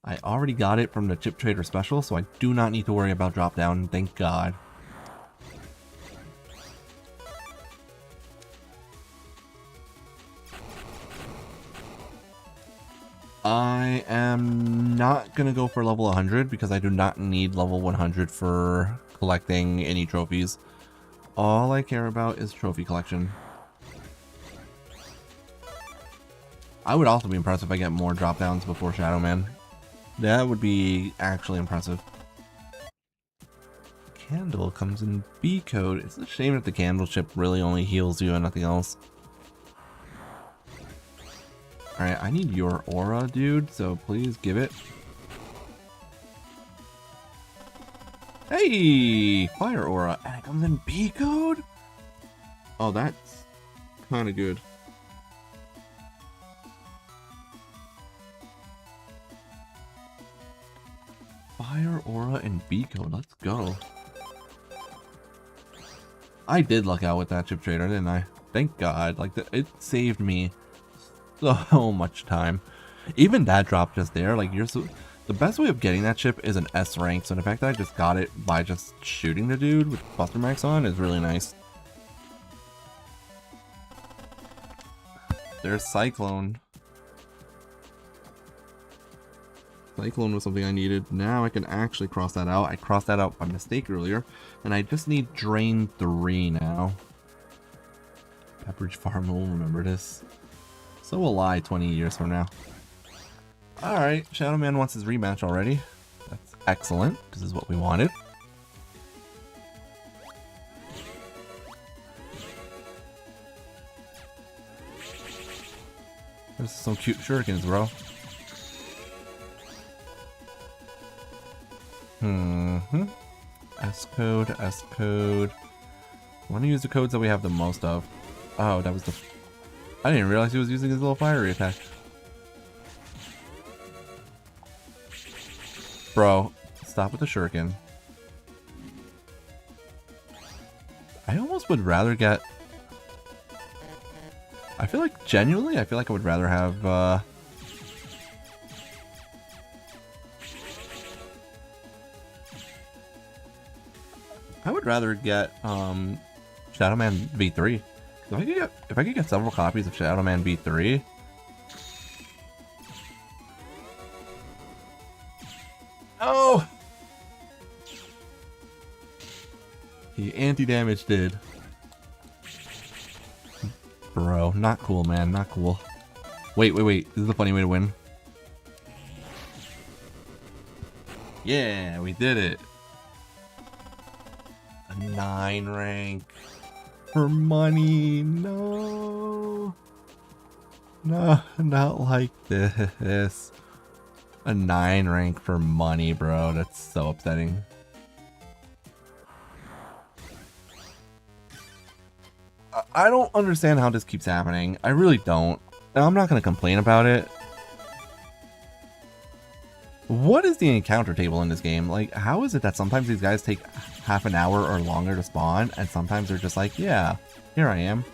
I already got it from the Chip Trader special, so I do not need to worry about drop down, thank God. I am not gonna go for level 100 because I do not need level 100 for collecting any trophies. All I care about is trophy collection. I would also be impressed if I get more drop downs before Shadow Man. That would be actually impressive. Candle comes in B code. It's a shame that the candle chip really only heals you and nothing else. Alright, I need your aura, dude, so please give it. Hey! Fire aura, and it comes in B code? Oh, that's kind of good. Fire aura and B code, let's go. I did luck out with that Chip Trader, didn't I? Thank God, like it saved me so much time. Even that drop just there, like the best way of getting that chip is an S rank, so the fact that I just got it by just shooting the dude with Buster Max on is really nice. There's Cyclone. Cyclone was something I needed. Now I can actually cross that out. I crossed that out by mistake earlier, and I just need Drain 3 now. Pepperidge Farm will remember this. So will I 20 years from now. Alright, Shadow Man wants his rematch already. That's excellent. This is what we wanted. There's some cute shurikens, bro. S code, S code. I want to use the codes that we have the most of. Oh, that was the... I didn't realize he was using his little fiery attack. Bro, stop with the shuriken. I almost would rather get... I feel like, genuinely, I feel like I would rather have, I would rather get, Shadow Man V3. If I could get several copies of Shadow Man V3... Oh! He anti-damage did. Bro, not cool, man. Not cool. Wait. This is a funny way to win. Yeah, we did it. A 9 rank. For money. No. No, not like this. A 9 rank for money, bro. That's so upsetting. I don't understand how this keeps happening. I really don't. And I'm not going to complain about it. What is the encounter table in this game? Like, how is it that sometimes these guys take half an hour or longer to spawn, and sometimes they're just like, yeah, here I am.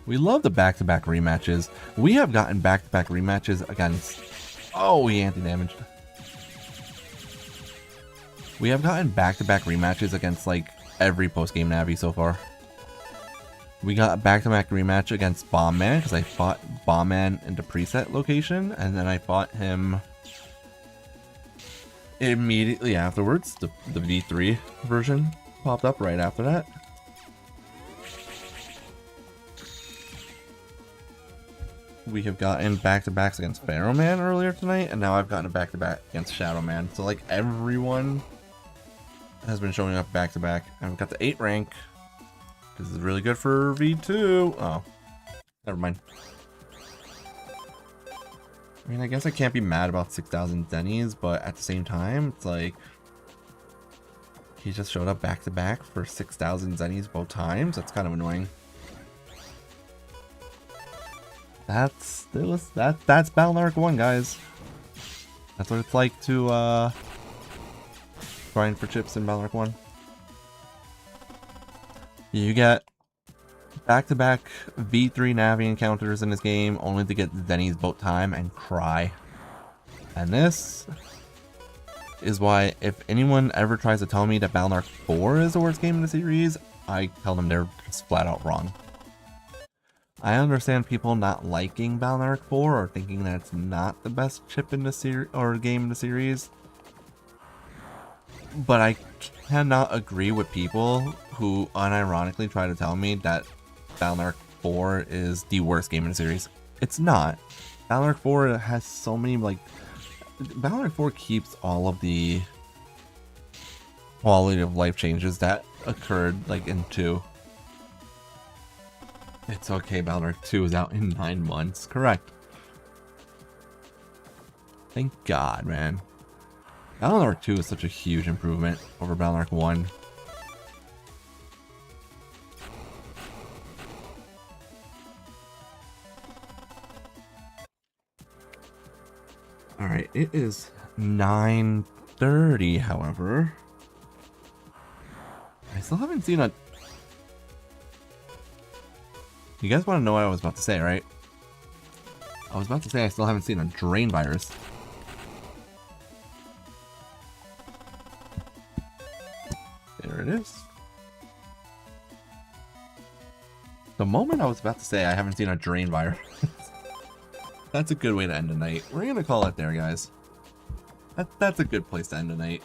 We love the back-to-back rematches. We have gotten back-to-back rematches against... Oh, he anti-damaged. We have gotten back-to-back rematches against, like, every post-game Navi so far. We got a back-to-back rematch against Bombman, because I fought Bombman in the preset location, and then I fought him immediately afterwards. The V3 version popped up right after that. We have gotten back-to-backs against Pharaoh Man earlier tonight, and now I've gotten a back-to-back against Shadow Man. So, like, everyone has been showing up back-to-back. And we've got the 8 rank. This is really good for V2. Oh, never mind. I mean, I guess I can't be mad about 6,000 Zennies, but at the same time, it's like... He just showed up back-to-back for 6,000 Zennies both times. That's kind of annoying. That's Battle.Arc 1, guys. That's what it's like to grind for chips in Battle.Arc 1. You get back-to-back V3 Navi encounters in this game, only to get Zennies both time and cry. And this is why, if anyone ever tries to tell me that Battle.Arc 4 is the worst game in the series, I tell them they're just flat out wrong. I understand people not liking Battle.Arc 4 or thinking that it's not the best chip in the series or game in the series, but I cannot agree with people who unironically try to tell me that Battle.Arc 4 is the worst game in the series. It's not. Battle.Arc 4 has so many, like, Battle.Arc 4 keeps all of the quality of life changes that occurred, like, in 2. It's okay, Battle.Arc 2 is out in 9 months. Correct. Thank God, man. Battle.Arc 2 is such a huge improvement over Battle.Arc 1. Alright, it is 9:30, however. I still haven't seen a... You guys want to know what I was about to say, right? I was about to say I still haven't seen a drain virus. There it is. The moment I was about to say I haven't seen a drain virus, That's a good way to end the night. We're gonna call it there, guys. That's a good place to end the night.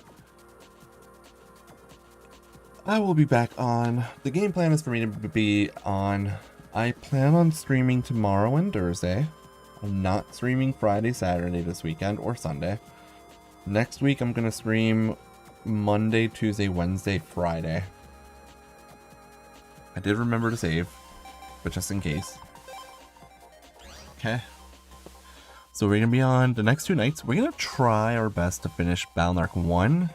I will be back on. The game plan is for me to be on. I plan on streaming tomorrow and Thursday. I'm not streaming Friday, Saturday this weekend, or Sunday. Next week I'm gonna stream Monday, Tuesday, Wednesday, Friday. I did remember to save, but just in case. Okay. So we're gonna be on the next 2 nights. We're gonna try our best to finish Battle.Narc 1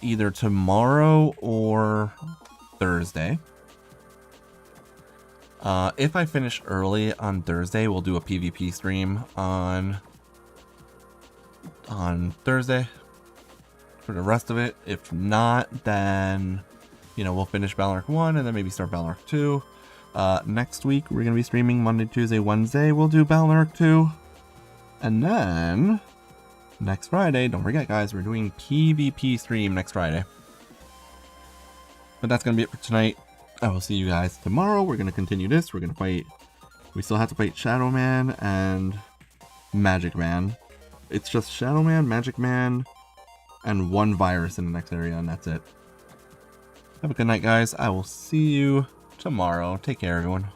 either tomorrow or Thursday. If I finish early on Thursday, we'll do a PvP stream on Thursday for the rest of it. If not, then, you know, we'll finish Battle.Narc 1 and then maybe start Battle.Narc 2. Next week, we're going to be streaming Monday, Tuesday, Wednesday. We'll do Battle.Narc 2. And then, next Friday, don't forget, guys, we're doing PvP stream next Friday. But that's going to be it for tonight. I will see you guys tomorrow. We're going to continue this. We're going to fight. We still have to fight Shadow Man and Magic Man. It's just Shadow Man, Magic Man, and 1 virus in the next area, and that's it. Have a good night, guys. I will see you tomorrow. Take care, everyone.